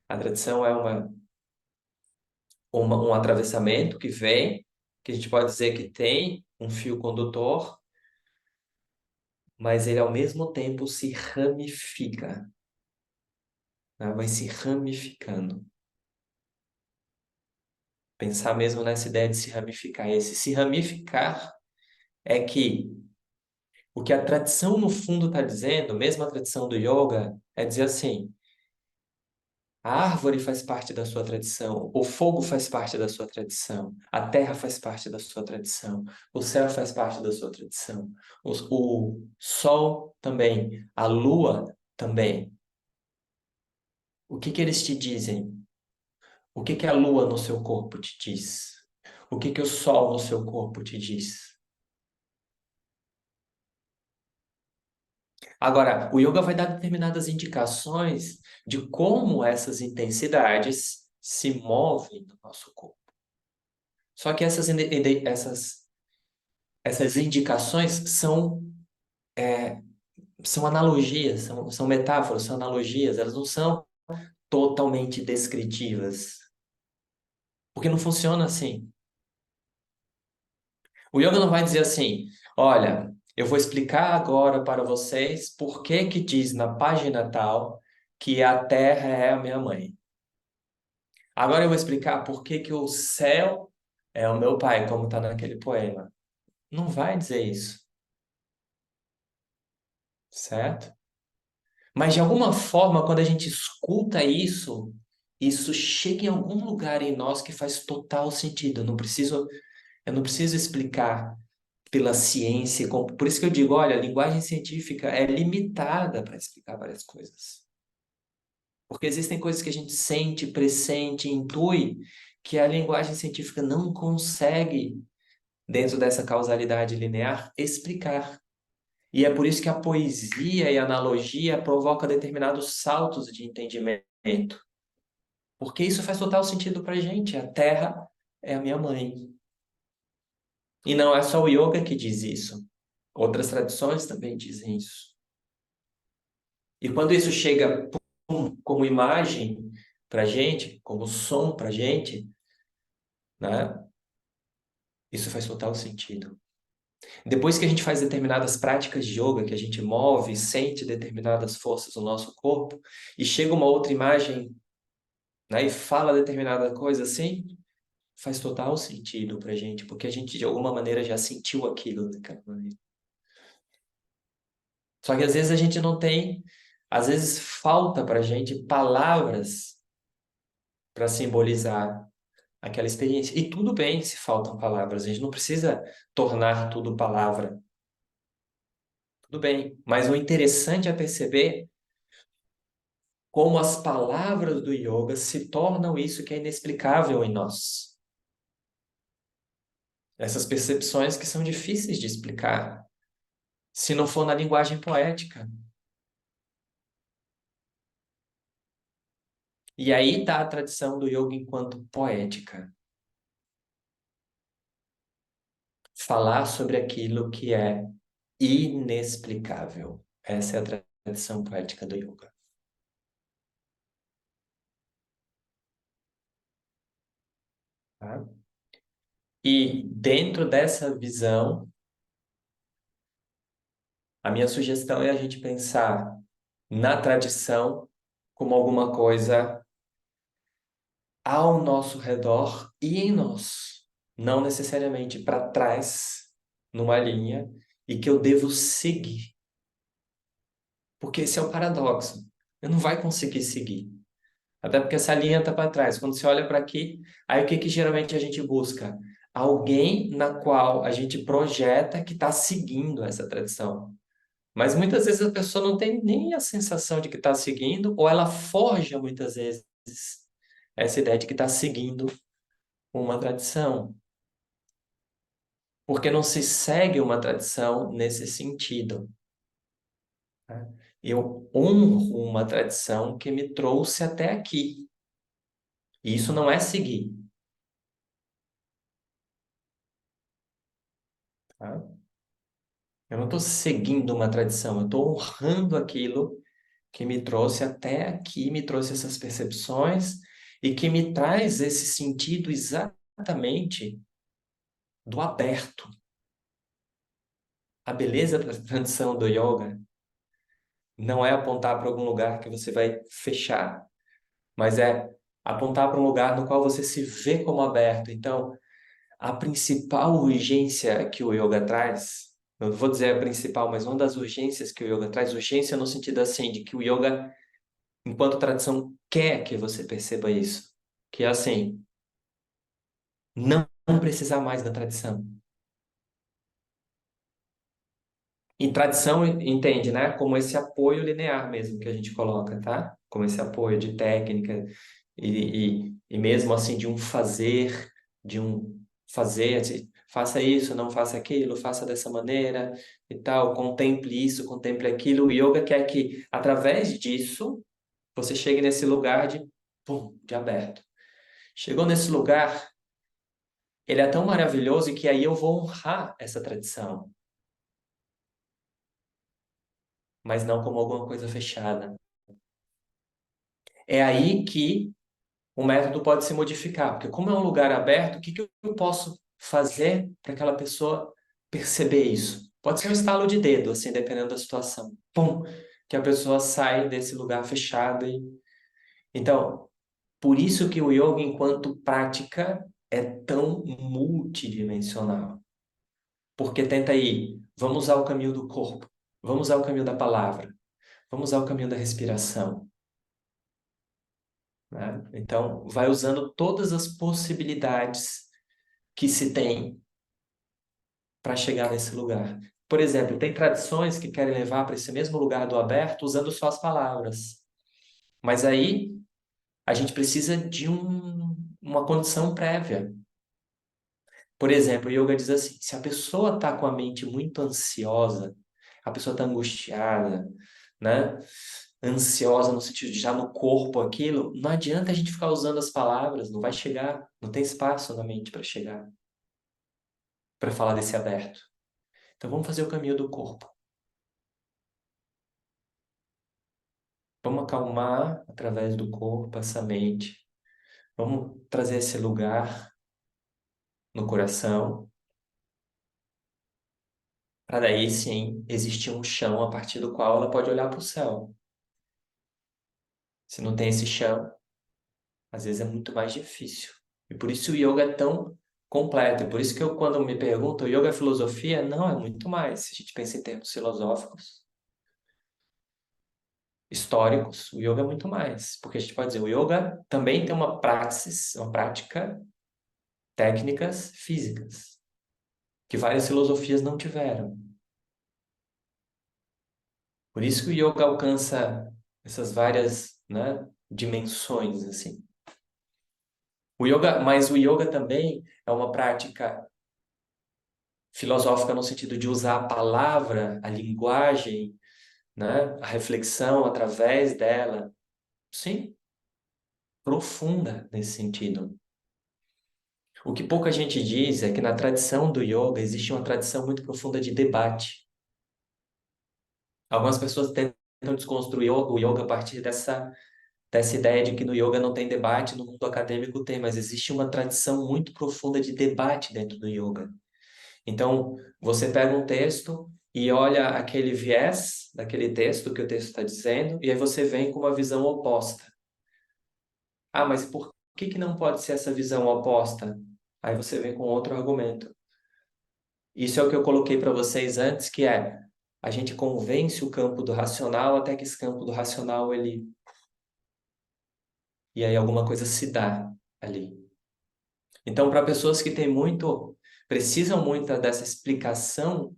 A tradição é um atravessamento que vem, que a gente pode dizer que tem um fio condutor, mas ele ao mesmo tempo se ramifica, né? Vai se ramificando. Pensar mesmo nessa ideia de se ramificar. Esse se ramificar é que o que a tradição no fundo está dizendo, mesmo a tradição do yoga, é dizer assim: a árvore faz parte da sua tradição, o fogo faz parte da sua tradição, a terra faz parte da sua tradição, o céu faz parte da sua tradição, o sol também, a lua também. O que que eles te dizem? O que que a lua no seu corpo te diz? O que que o sol no seu corpo te diz? Agora, o yoga vai dar determinadas indicações de como essas intensidades se movem no nosso corpo. Só que essas indicações são analogias, são metáforas, são analogias, elas não são totalmente descritivas, porque não funciona assim. O yoga não vai dizer assim: olha, eu vou explicar agora para vocês por que que diz na página tal que a Terra é a minha mãe. Agora eu vou explicar por que que o céu é o meu pai, como está naquele poema. Não vai dizer isso, certo? Mas de alguma forma, quando a gente escuta isso, isso chega em algum lugar em nós que faz total sentido. Eu não preciso explicar pela ciência. Por isso que eu digo, olha, a linguagem científica é limitada para explicar várias coisas. Porque existem coisas que a gente sente, pressente, intui, que a linguagem científica não consegue, dentro dessa causalidade linear, explicar. E é por isso que a poesia e a analogia provoca determinados saltos de entendimento. Porque isso faz total sentido para a gente. A Terra é a minha mãe. E não é só o yoga que diz isso. Outras tradições também dizem isso. E quando isso chega como imagem para a gente, como som para a gente, né? Isso faz total sentido. Depois que a gente faz determinadas práticas de yoga, que a gente move, sente determinadas forças no nosso corpo, e chega uma outra imagem, né, e fala determinada coisa assim, faz total sentido pra gente, porque a gente de alguma maneira já sentiu aquilo daquela maneira. Só que às vezes a gente não tem, às vezes falta pra gente palavras para simbolizar aquela experiência. E tudo bem se faltam palavras, a gente não precisa tornar tudo palavra. Tudo bem, mas o interessante é perceber como as palavras do yoga se tornam isso que é inexplicável em nós. Essas percepções que são difíceis de explicar, se não for na linguagem poética. E aí está a tradição do yoga enquanto poética. Falar sobre aquilo que é inexplicável. Essa é a tradição poética do yoga. Tá? E dentro dessa visão, a minha sugestão é a gente pensar na tradição como alguma coisa ao nosso redor e em nós, não necessariamente para trás, numa linha, e que eu devo seguir. Porque esse é o paradoxo. Eu não vai conseguir seguir. Até porque essa linha está para trás. Quando você olha para aqui, aí o que que geralmente a gente busca? Alguém na qual a gente projeta que está seguindo essa tradição. Mas muitas vezes a pessoa não tem nem a sensação de que está seguindo, ou ela forja muitas vezes essa ideia de que está seguindo uma tradição. Porque não se segue uma tradição nesse sentido. Né? Eu honro uma tradição que me trouxe até aqui. E isso não é seguir. Tá? Eu não estou seguindo uma tradição, eu estou honrando aquilo que me trouxe até aqui, me trouxe essas percepções e que me traz esse sentido exatamente do aberto. A beleza da tradição do yoga não é apontar para algum lugar que você vai fechar, mas é apontar para um lugar no qual você se vê como aberto. Então, a principal urgência que o yoga traz, eu não vou dizer a principal, mas uma das urgências que o yoga traz, urgência no sentido assim, de que o yoga, enquanto tradição, quer que você perceba isso. Que é assim, não precisar mais da tradição. E tradição, entende, né? Como esse apoio linear mesmo que a gente coloca, tá? Como esse apoio de técnica e mesmo assim de um fazer, assim, faça isso, não faça aquilo, faça dessa maneira e tal, contemple isso, contemple aquilo. O yoga quer que, através disso, você chegue nesse lugar de, pum, de aberto. Chegou nesse lugar, ele é tão maravilhoso que aí eu vou honrar essa tradição, mas não como alguma coisa fechada. É aí que o método pode se modificar, porque como é um lugar aberto, o que que eu posso fazer para aquela pessoa perceber isso? Pode ser um estalo de dedo, assim, dependendo da situação. Pum, que a pessoa sai desse lugar fechado e... Então, Por isso que o yoga, enquanto prática, é tão multidimensional. Porque tenta aí, vamos usar o caminho do corpo, vamos usar o caminho da palavra, vamos usar o caminho da respiração, né? Então, vai usando todas as possibilidades que se tem para chegar nesse lugar. Por exemplo, tem tradições que querem levar para esse mesmo lugar do aberto usando só as palavras. Mas aí a gente precisa de uma condição prévia. Por exemplo, o yoga diz assim: se a pessoa está com a mente muito ansiosa, a pessoa está angustiada, né? Ansiosa no sentido de já no corpo aquilo, não adianta a gente ficar usando as palavras, não vai chegar, não tem espaço na mente para chegar, para falar desse aberto. Então vamos fazer o caminho do corpo. Vamos acalmar através do corpo essa mente. Vamos trazer esse lugar no coração, para daí sim existir um chão a partir do qual ela pode olhar para o céu. Se não tem esse chão, às vezes é muito mais difícil. E por isso o yoga é tão completo. E por isso que eu, quando me perguntam, o yoga é filosofia? Não, é muito mais. Se a gente pensa em termos filosóficos, históricos, o yoga é muito mais. Porque a gente pode dizer, o yoga também tem uma praxis, uma prática, técnicas físicas, que várias filosofias não tiveram. Por isso que o yoga alcança essas várias, né, dimensões, assim. Mas o yoga também é uma prática filosófica no sentido de usar a palavra, a linguagem, né, a reflexão através dela. Sim, profunda nesse sentido. O que pouca gente diz é que na tradição do yoga existe uma tradição muito profunda de debate. Algumas pessoas tentam desconstruir o yoga a partir dessa ideia de que no yoga não tem debate, no mundo acadêmico tem, mas existe uma tradição muito profunda de debate dentro do yoga. Então, você pega um texto e olha aquele viés daquele texto, que o texto está dizendo, e aí você vem com uma visão oposta. Ah, mas por que que não pode ser essa visão oposta? Aí você vem com outro argumento. Isso é o que eu coloquei para vocês antes, que é a gente convence o campo do racional até que esse campo do racional ele e aí alguma coisa se dá ali. Então, para pessoas que têm muito precisam muito dessa explicação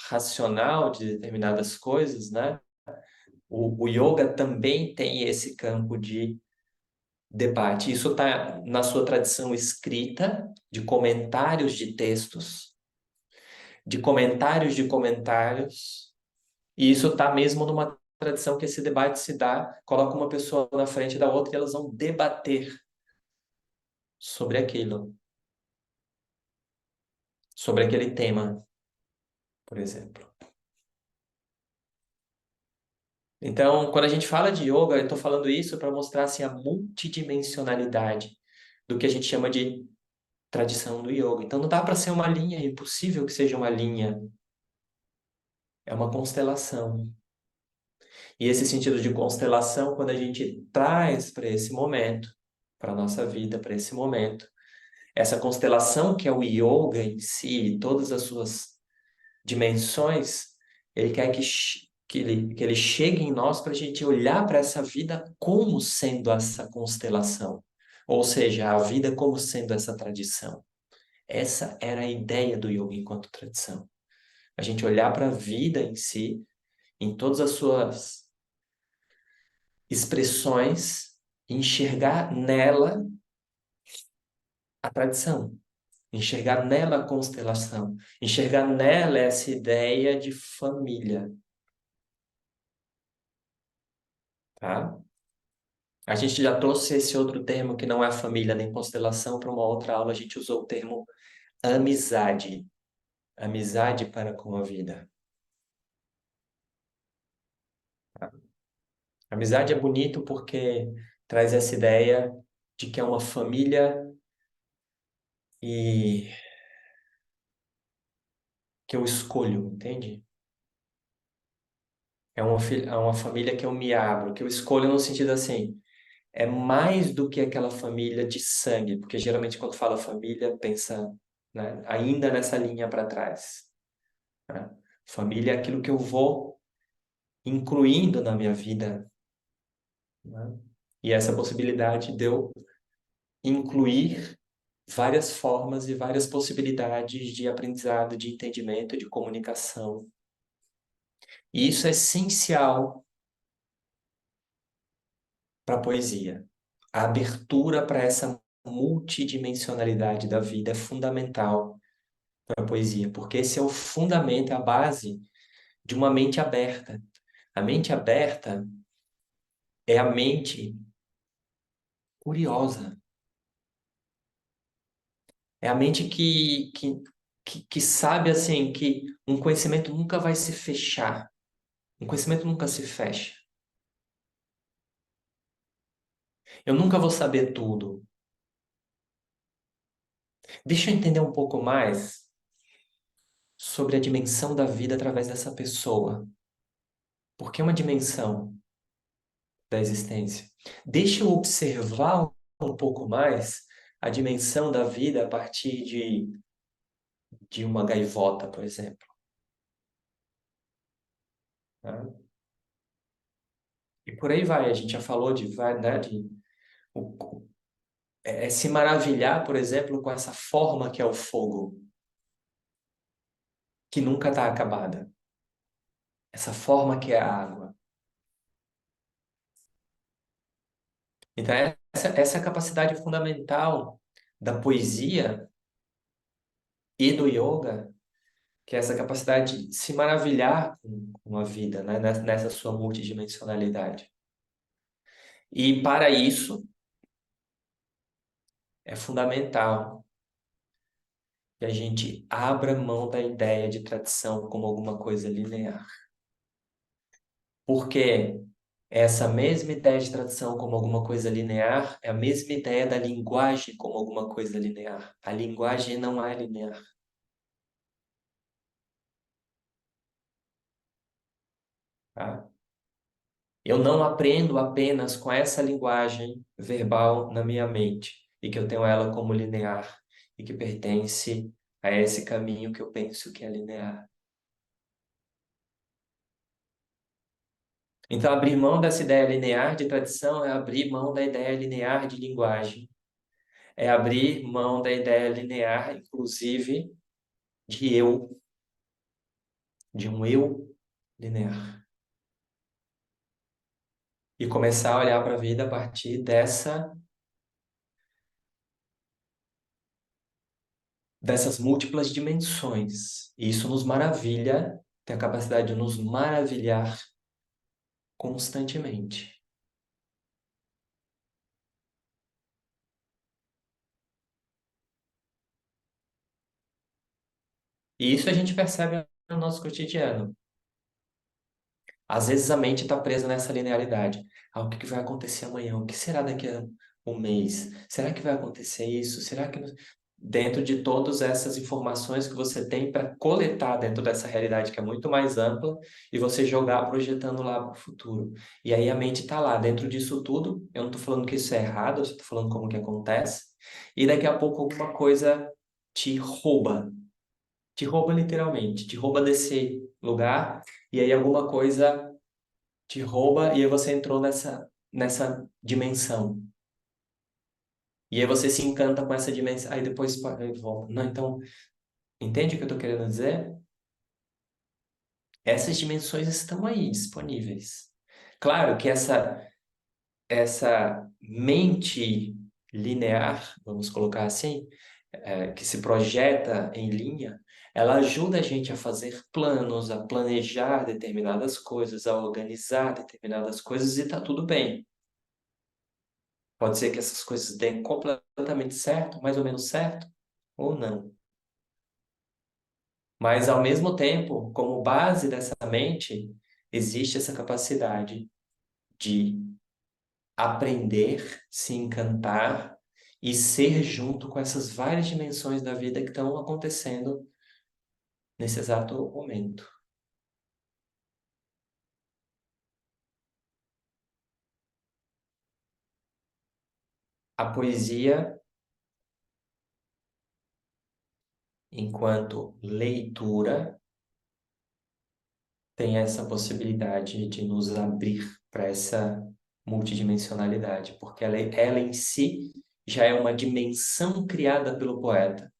racional de determinadas coisas, né? O yoga também tem esse campo de debate. Isso está na sua tradição escrita, de comentários de textos, de comentários, e isso está mesmo numa tradição que esse debate se dá, coloca uma pessoa na frente da outra e elas vão debater sobre aquilo, sobre aquele tema, por exemplo. Então, quando a gente fala de yoga, eu estou falando isso para mostrar assim, a multidimensionalidade do que a gente chama de tradição do yoga. Então, não dá para ser uma linha, é impossível que seja uma linha, é uma constelação. E esse sentido de constelação, quando a gente traz para esse momento, para a nossa vida, para esse momento, essa constelação que é o yoga em si, todas as suas dimensões, ele quer que ele chegue em nós para a gente olhar para essa vida como sendo essa constelação. Ou seja, a vida como sendo essa tradição. Essa era a ideia do yoga enquanto tradição. A gente olhar para a vida em si, em todas as suas expressões, e enxergar nela a tradição, enxergar nela a constelação, enxergar nela essa ideia de família, tá? A gente já trouxe esse outro termo que não é família nem constelação para uma outra aula, a gente usou o termo amizade, amizade para com a vida. Amizade é bonito porque traz essa ideia de que é uma família e que eu escolho, entende? É uma família que eu me abro, que eu escolho no sentido assim, é mais do que aquela família de sangue, porque geralmente quando fala família, pensa, né, ainda nessa linha para trás, né? Família é aquilo que eu vou incluindo na minha vida, né? E essa possibilidade de eu incluir várias formas e várias possibilidades de aprendizado, de entendimento, de comunicação. E isso é essencial para a poesia. A abertura para essa multidimensionalidade da vida é fundamental para a poesia, porque esse é o fundamento, a base de uma mente aberta. A mente aberta é a mente curiosa, é a mente que sabe assim que um conhecimento nunca vai se fechar, um conhecimento nunca se fecha. Eu nunca vou saber tudo. Deixa eu entender um pouco mais sobre a dimensão da vida através dessa pessoa. Porque é uma dimensão da existência. Deixa eu observar um pouco mais a dimensão da vida a partir de uma gaivota, por exemplo. Né? E por aí vai. A gente já falou né, o- é se maravilhar, por exemplo, com essa forma que é o fogo, que nunca está acabada. Essa forma que é a água. Então, essa é a capacidade fundamental da poesia e do yoga, que é essa capacidade de se maravilhar com a vida, né? Nessa sua multidimensionalidade. E para isso, é fundamental que a gente abra mão da ideia de tradição como alguma coisa linear. Porque essa mesma ideia de tradição como alguma coisa linear é a mesma ideia da linguagem como alguma coisa linear. A linguagem não é linear, tá? Eu não aprendo apenas com essa linguagem verbal na minha mente e que eu tenho ela como linear e que pertence a esse caminho que eu penso que é linear. Então, abrir mão dessa ideia linear de tradição é abrir mão da ideia linear de linguagem, é abrir mão da ideia linear, inclusive, de eu, de um eu linear. E começar a olhar para a vida a partir dessas múltiplas dimensões. E isso nos maravilha, tem a capacidade de nos maravilhar constantemente. E isso a gente percebe no nosso cotidiano. Às vezes a mente está presa nessa linearidade. Ah, o que que vai acontecer amanhã? O que será daqui a um mês? Será que vai acontecer isso? Será que... Dentro de todas essas informações que você tem para coletar dentro dessa realidade que é muito mais ampla e você jogar projetando lá para o futuro. E aí a mente está lá, dentro disso tudo. Eu não estou falando que isso é errado, eu só estou falando como que acontece. E daqui a pouco alguma coisa te rouba. Te rouba literalmente, te rouba desse lugar e aí alguma coisa te rouba e aí você entrou nessa dimensão. E aí você se encanta com essa dimensão, aí depois aí volta. Não, então, entende o que eu estou querendo dizer? Essas dimensões estão aí disponíveis. Claro que essa mente linear, vamos colocar assim, que se projeta em linha, ela ajuda a gente a fazer planos, a planejar determinadas coisas, a organizar determinadas coisas e está tudo bem. Pode ser que essas coisas deem completamente certo, mais ou menos certo, ou não. Mas, ao mesmo tempo, como base dessa mente, existe essa capacidade de aprender, se encantar e ser junto com essas várias dimensões da vida que estão acontecendo nesse exato momento. a poesia, enquanto leitura, tem essa possibilidade de nos abrir para essa multidimensionalidade, porque ela em si já é uma dimensão criada pelo poeta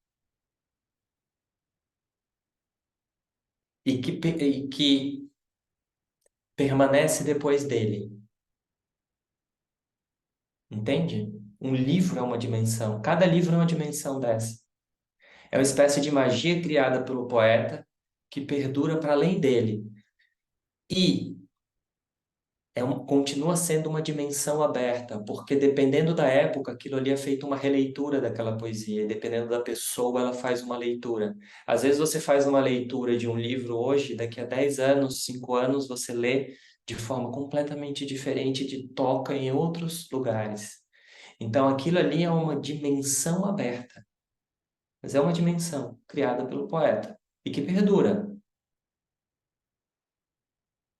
e que permanece depois dele, entende? Um livro é uma dimensão, cada livro é uma dimensão dessa. É uma espécie de magia criada pelo poeta que perdura para além dele. E continua sendo uma dimensão aberta, porque dependendo da época, aquilo ali é feito uma releitura daquela poesia, e dependendo da pessoa, ela faz uma leitura. Às vezes você faz uma leitura de um livro hoje, daqui a 10 anos, 5 anos, você lê de forma completamente diferente, de toca em outros lugares. Então aquilo ali é uma dimensão aberta, mas é uma dimensão criada pelo poeta e que perdura.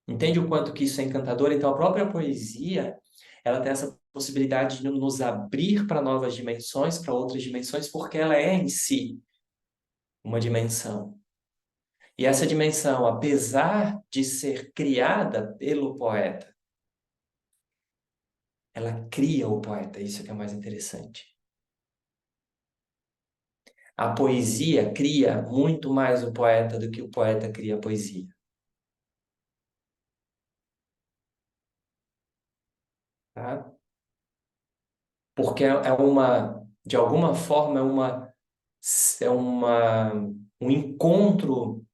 Entende o quanto que isso é encantador? Então, a própria poesia, ela tem essa possibilidade de nos abrir para novas dimensões, para outras dimensões, porque ela é em si uma dimensão. E essa dimensão, apesar de ser criada pelo poeta, ela cria o poeta, isso que é mais interessante. A poesia cria muito mais o poeta do que o poeta cria a poesia, tá? Porque de alguma forma, um encontro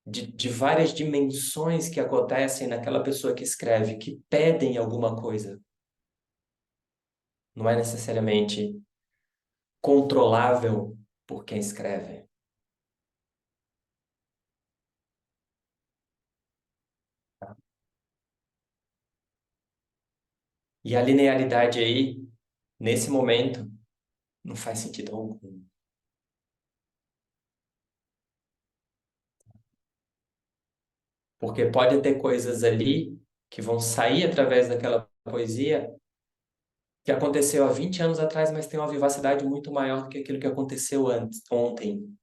de várias dimensões que acontecem naquela pessoa que escreve, que pedem alguma coisa. Não é necessariamente controlável por quem escreve. E a linearidade aí, nesse momento, não faz sentido algum. Porque pode ter coisas ali que vão sair através daquela poesia que aconteceu há 20 anos atrás, mas tem uma vivacidade muito maior do que aquilo que aconteceu ontem.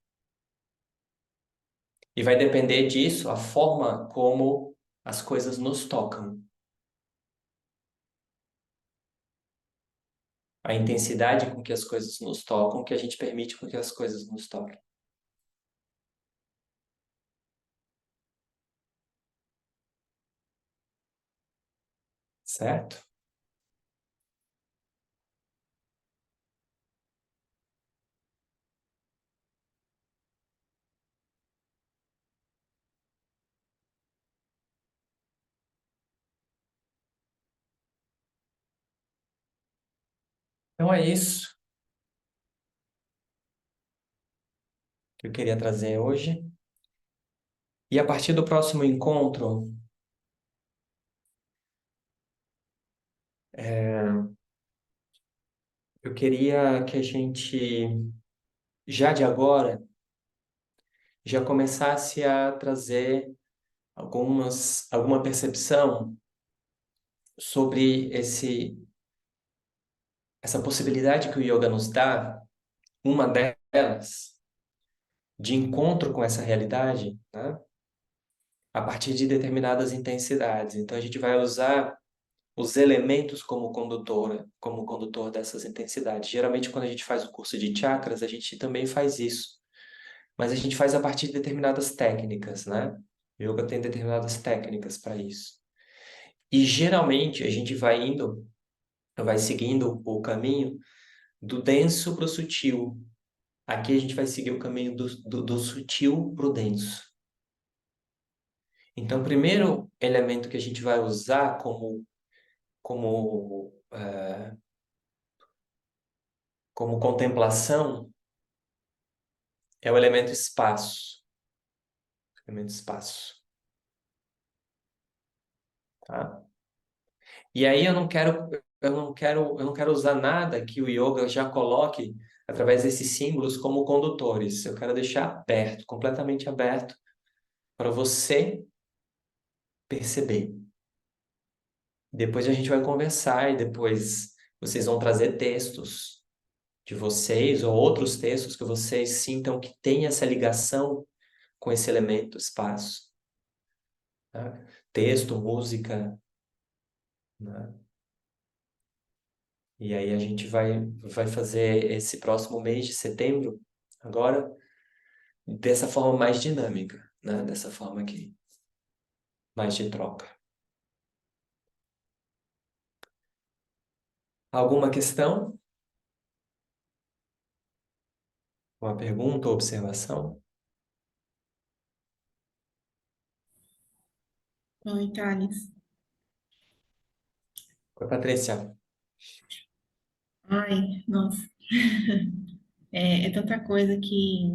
E vai depender disso, a forma como as coisas nos tocam. A intensidade com que as coisas nos tocam, que a gente permite com que as coisas nos toquem. Certo? Então é isso que eu queria trazer hoje. E a partir do próximo encontro, eu queria que a gente, já de agora, já começasse a trazer alguma percepção sobre essa possibilidade que o yoga nos dá, uma delas, de encontro com essa realidade, né? A partir de determinadas intensidades. Então a gente vai usar os elementos como condutor dessas intensidades. Geralmente quando a gente faz o curso de chakras, a gente também faz isso, mas a gente faz a partir de determinadas técnicas, né? O yoga tem determinadas técnicas para isso. E geralmente a gente vai seguindo o caminho do denso para o sutil. Aqui a gente vai seguir o caminho do sutil para o denso. Então, o primeiro elemento que a gente vai usar como contemplação é o elemento espaço. Elemento espaço, tá? E aí eu não quero usar nada que o yoga já coloque através desses símbolos como condutores. Eu quero deixar aberto, completamente aberto, para você perceber. Depois a gente vai conversar e depois vocês vão trazer textos de vocês ou outros textos que vocês sintam que tem essa ligação com esse elemento espaço, né? Texto, música, né? E aí a gente vai fazer esse próximo mês de setembro, agora, dessa forma mais dinâmica, né? Dessa forma aqui, mais de troca. Alguma questão? Uma pergunta ou observação? Oi, Thales. Oi, Patrícia. Ai, nossa, é tanta coisa que.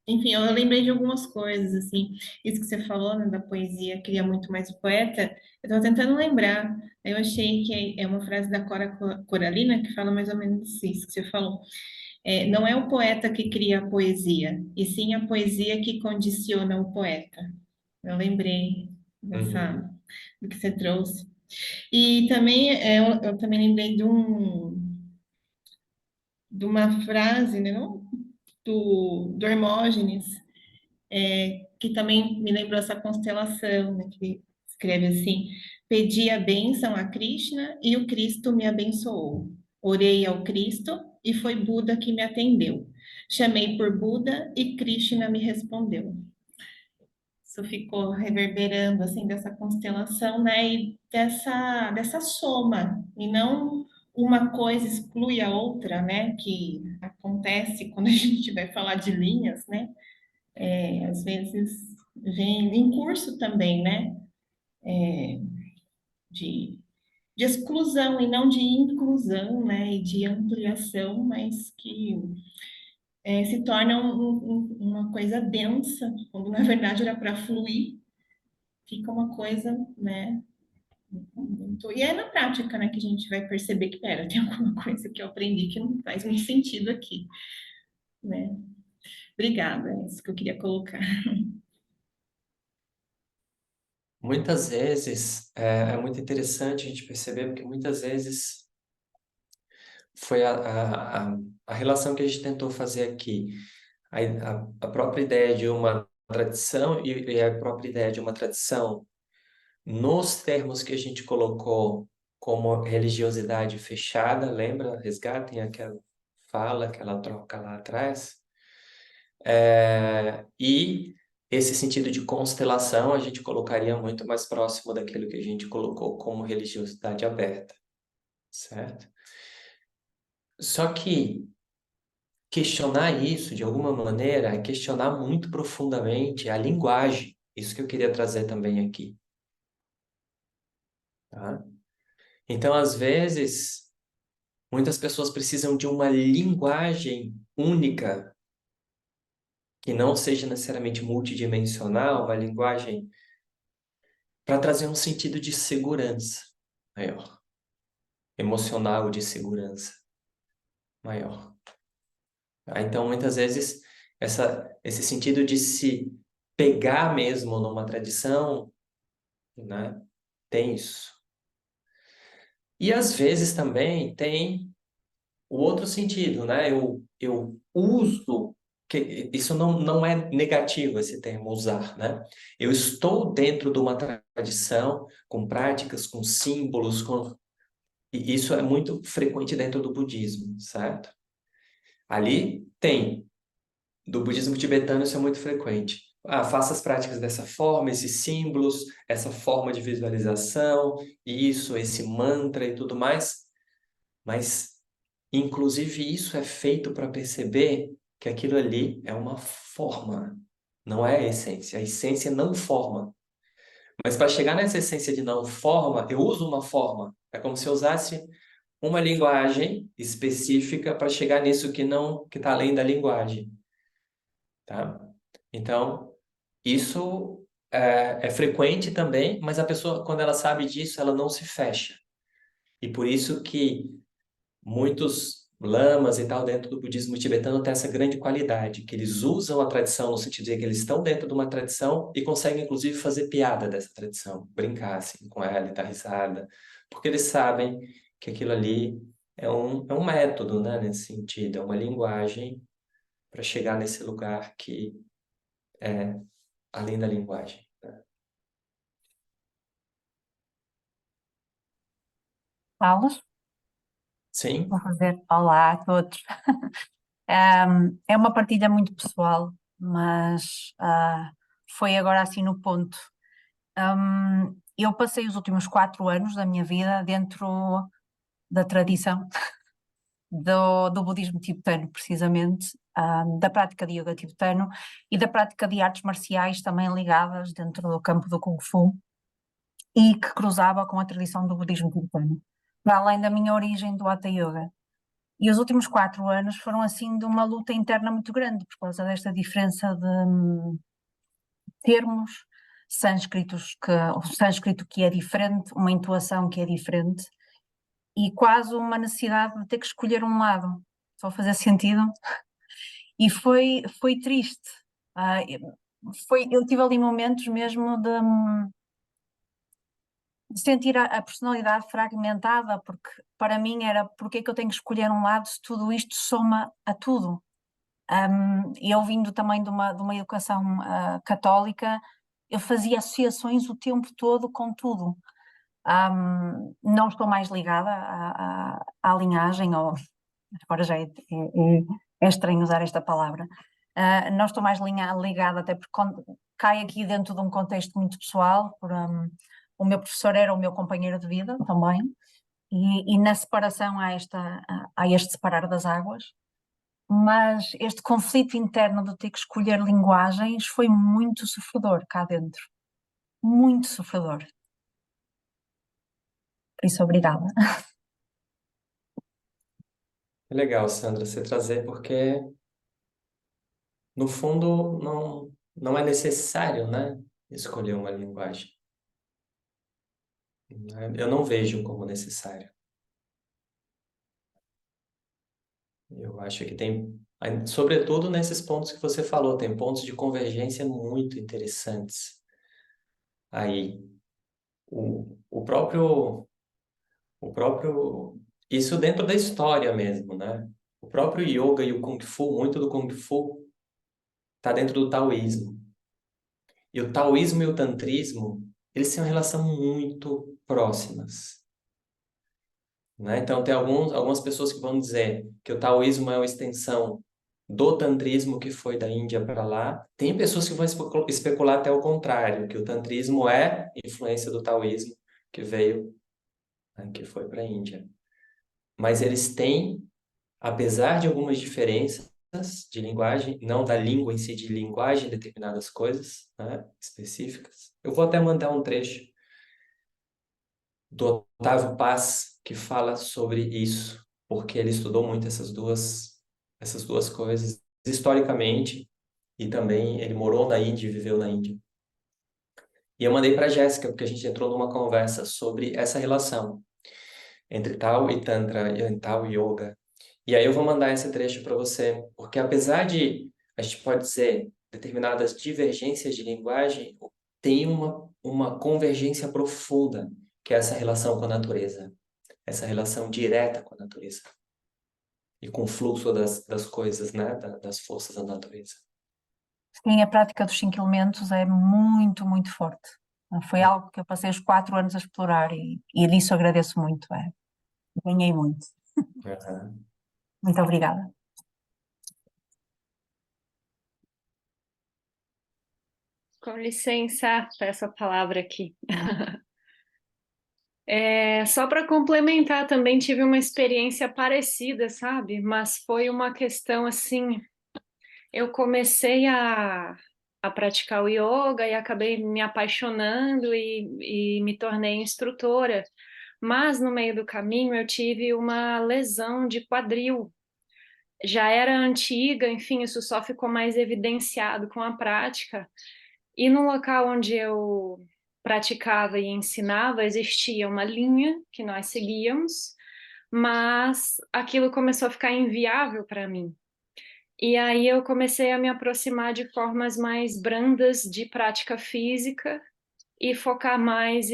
Enfim, eu lembrei de algumas coisas, assim. Isso que você falou, né, da poesia cria muito mais o poeta. Eu estava tentando lembrar. Eu achei que é uma frase da Cora Coralina que fala mais ou menos isso que você falou. Não é o poeta que cria a poesia, e sim a poesia que condiciona o poeta. Eu lembrei dessa, Uhum. do que você trouxe. E também eu também lembrei de uma frase, né, não? Do Hermógenes, que também me lembrou essa constelação, né, que escreve assim: pedi a bênção a Krishna e o Cristo me abençoou. Orei ao Cristo e foi Buda que me atendeu. Chamei por Buda e Krishna me respondeu. Isso ficou reverberando assim dessa constelação, né? E dessa soma, e não uma coisa exclui a outra, né? Que acontece quando a gente vai falar de linhas, né? Às vezes vem em curso também, né? De, de exclusão e não de inclusão, né? E de ampliação, mas que se torna uma coisa densa, quando na verdade era para fluir, fica uma coisa, né? Muito... E é na prática, né, que a gente vai perceber que, pera, tem alguma coisa que eu aprendi que não faz muito sentido aqui, né? Obrigada, é isso que eu queria colocar. Muitas vezes, é muito interessante a gente perceber, porque muitas vezes foi a relação que a gente tentou fazer aqui. A própria ideia de uma tradição e a própria ideia de uma tradição nos termos que a gente colocou como religiosidade fechada, lembra? Resgatem aquela fala, aquela troca lá atrás. E esse sentido de constelação a gente colocaria muito mais próximo daquilo que a gente colocou como religiosidade aberta, certo? Só que questionar isso de alguma maneira é questionar muito profundamente a linguagem. Isso que eu queria trazer também aqui, tá? Então, às vezes, muitas pessoas precisam de uma linguagem única, que não seja necessariamente multidimensional, uma linguagem para trazer um sentido de segurança maior, emocional de segurança maior. Tá? Então, muitas vezes, esse sentido de se pegar mesmo numa tradição, né, tem isso. E às vezes também tem o outro sentido, né? Eu uso, que isso não é negativo esse termo usar, né? Eu estou dentro de uma tradição com práticas, com símbolos, e isso é muito frequente dentro do budismo, certo? Ali tem, do budismo tibetano isso é muito frequente. Ah, faça as práticas dessa forma, esses símbolos, essa forma de visualização, isso, esse mantra e tudo mais, mas inclusive, isso é feito para perceber que aquilo ali é uma forma, não é a essência. A essência não forma. Mas para chegar nessa essência de não forma, eu uso uma forma. É como se eu usasse uma linguagem específica para chegar nisso que não, que está além da linguagem, tá? Então, isso é frequente também, mas a pessoa, quando ela sabe disso, ela não se fecha. E por isso que muitos lamas e tal dentro do budismo tibetano têm essa grande qualidade, que eles usam a tradição no sentido de que eles estão dentro de uma tradição e conseguem inclusive fazer piada dessa tradição, brincar assim com ela e dar risada, porque eles sabem que aquilo ali é um método, né, nesse sentido, é uma linguagem para chegar nesse lugar que é além da linguagem, né? Carlos, Sim, vou fazer olá a todos. É uma partilha muito pessoal, mas foi agora assim no ponto. Eu passei os últimos 4 anos da minha vida dentro da tradição do budismo tibetano, precisamente, da prática de yoga tibetano e da prática de artes marciais também ligadas dentro do campo do Kung Fu e que cruzava com a tradição do budismo tibetano, para além da minha origem do Hatha Yoga. E os últimos 4 anos foram assim de uma luta interna muito grande por causa desta diferença de termos sânscritos, o sânscrito que é diferente, uma intuação que é diferente e quase uma necessidade de ter que escolher um lado. Só a fazer sentido? E foi triste. Ah, eu tive ali momentos mesmo de sentir a personalidade fragmentada, porque para mim era porque é que eu tenho que escolher um lado se tudo isto soma a tudo. E eu vindo também de uma educação católica, eu fazia associações o tempo todo com tudo. Não estou mais ligada à linhagem, ou agora já é estranho usar esta palavra. Não estou mais ligada, até porque cai aqui dentro de um contexto muito pessoal. O meu professor era o meu companheiro de vida também, e na separação há este separar das águas. Mas este conflito interno de ter que escolher linguagens foi muito sofredor cá dentro, muito sofredor. Por isso, obrigada. é legal, Sandra, você trazer, porque no fundo não é necessário, né, escolher uma linguagem, né? Eu não vejo como necessário. Eu acho que tem, sobretudo nesses pontos que você falou, tem pontos de convergência muito interessantes aí. O próprio, o próprio, isso dentro da história mesmo, né? O próprio yoga e o Kung Fu, muito do Kung Fu está dentro do taoísmo. E o taoísmo e o tantrismo, eles têm uma relação muito próximas, né? Então, tem algumas pessoas que vão dizer que o taoísmo é uma extensão do tantrismo que foi da Índia para lá. Tem pessoas que vão especular até o contrário, que o tantrismo é influência do taoísmo que veio, né, que foi para a Índia. Mas eles têm, apesar de algumas diferenças de linguagem, não da língua em si, de linguagem, determinadas coisas, né, específicas. Eu vou até mandar um trecho do Otávio Paz que fala sobre isso, porque ele estudou muito essas duas coisas historicamente e também ele morou na Índia e viveu na Índia. E eu mandei para a Jéssica, porque a gente entrou numa conversa sobre essa relação entre Tao e Tantra, e Tao e Yoga. E aí eu vou mandar esse trecho para você, porque apesar de, a gente pode dizer, determinadas divergências de linguagem, tem uma convergência profunda, que é essa relação com a natureza, essa relação direta com a natureza e com o fluxo das coisas, né, das forças da natureza. Sim, a prática dos 5 elementos é muito, muito forte. Foi algo que eu passei os 4 anos a explorar e disso agradeço muito. Ganhei muito. Uhum. Muito obrigada. Com licença, peço a palavra aqui. Só para complementar, também tive uma experiência parecida, sabe? Mas foi uma questão assim, eu comecei a praticar o yoga e acabei me apaixonando e me tornei instrutora. Mas no meio do caminho eu tive uma lesão de quadril. Já era antiga, enfim, isso só ficou mais evidenciado com a prática. E no local onde eu praticava e ensinava, existia uma linha que nós seguíamos, mas aquilo começou a ficar inviável para mim. E aí eu comecei a me aproximar de formas mais brandas de prática física e focar mais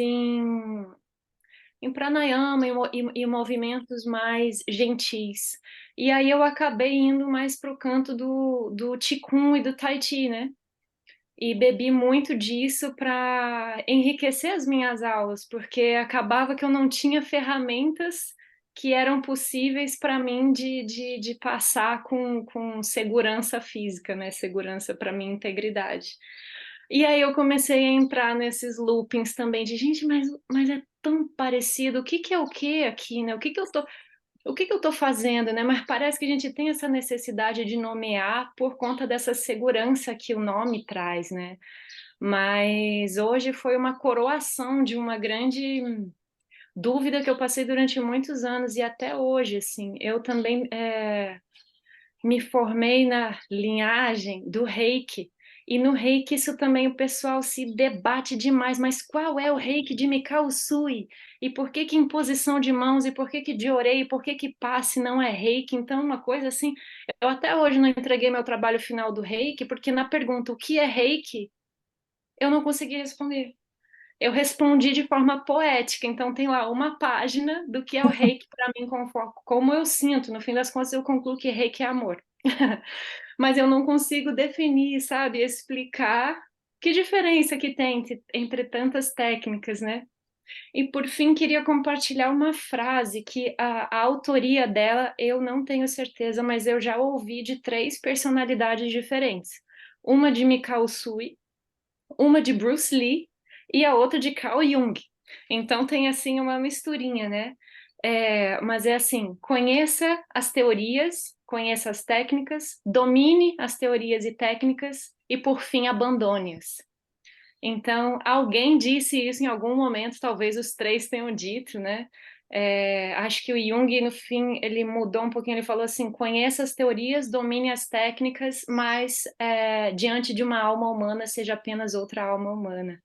em pranayama e movimentos mais gentis. E aí eu acabei indo mais para o canto do Qigong e do Tai Chi, né? E bebi muito disso para enriquecer as minhas aulas, porque acabava que eu não tinha ferramentas que eram possíveis para mim de passar com segurança física, né? Segurança para minha integridade. E aí eu comecei a entrar nesses loopings também de gente, mas é tão parecido. O que é o que aqui, né? O que eu tô fazendo, né? Mas parece que a gente tem essa necessidade de nomear por conta dessa segurança que o nome traz, né? Mas hoje foi uma coroação de uma grande dúvida que eu passei durante muitos anos e até hoje, assim, eu também me formei na linhagem do Reiki. E no Reiki isso também o pessoal se debate demais, mas qual é o Reiki de Mikao Usui? E por que que imposição de mãos? E por que que de orei? E por que que passe não é Reiki? Então uma coisa assim, eu até hoje não entreguei meu trabalho final do Reiki, porque na pergunta o que é Reiki, eu não consegui responder. Eu respondi de forma poética, então tem lá uma página do que é o reiki para mim, como eu sinto. No fim das contas, eu concluo que reiki é amor. Mas eu não consigo definir, sabe, explicar que diferença que tem entre tantas técnicas, né? E por fim, queria compartilhar uma frase que a autoria dela eu não tenho certeza, mas eu já ouvi de três personalidades diferentes. Uma de Mikao Usui, uma de Bruce Lee e a outra de Carl Jung. Então tem assim uma misturinha, né? Mas é assim, conheça as teorias, conheça as técnicas, domine as teorias e técnicas e por fim abandone-as. Então, alguém disse isso em algum momento, talvez os três tenham dito, né? Acho que o Jung, no fim, ele mudou um pouquinho, ele falou assim: conheça as teorias, domine as técnicas, mas diante de uma alma humana, seja apenas outra alma humana.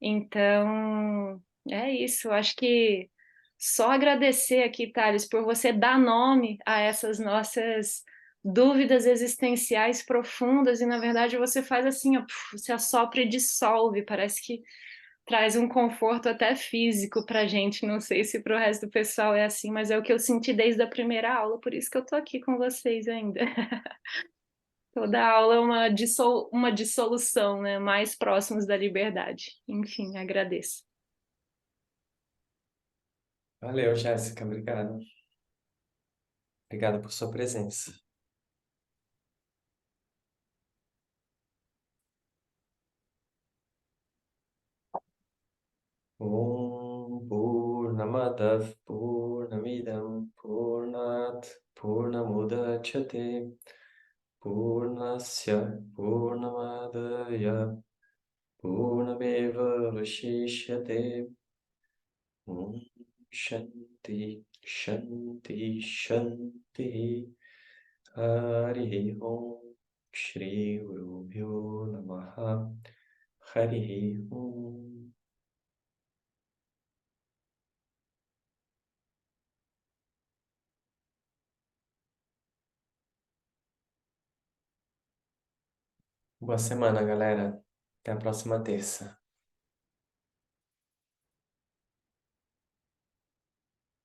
Então, é isso. Acho que só agradecer aqui, Thales, por você dar nome a essas nossas dúvidas existenciais profundas e, na verdade, você faz assim, ó, você assopra e dissolve. Parece que traz um conforto até físico pra gente. Não sei se pro resto do pessoal é assim, mas é o que eu senti desde a primeira aula, por isso que eu tô aqui com vocês ainda. Toda aula é uma dissolução, né? Mais próximos da liberdade. Enfim, agradeço. Valeu, Jéssica, obrigado. Obrigado por sua presença. Om Purnamadav Purnamidam Purnat Purnamudachyate Purnasya Purnamadaya Purnameva Vashishyate Om Shanti Shanti Shanti Hari Om Shri Gurubhyo Namaha Hari Om. Boa semana, galera. Até a próxima terça.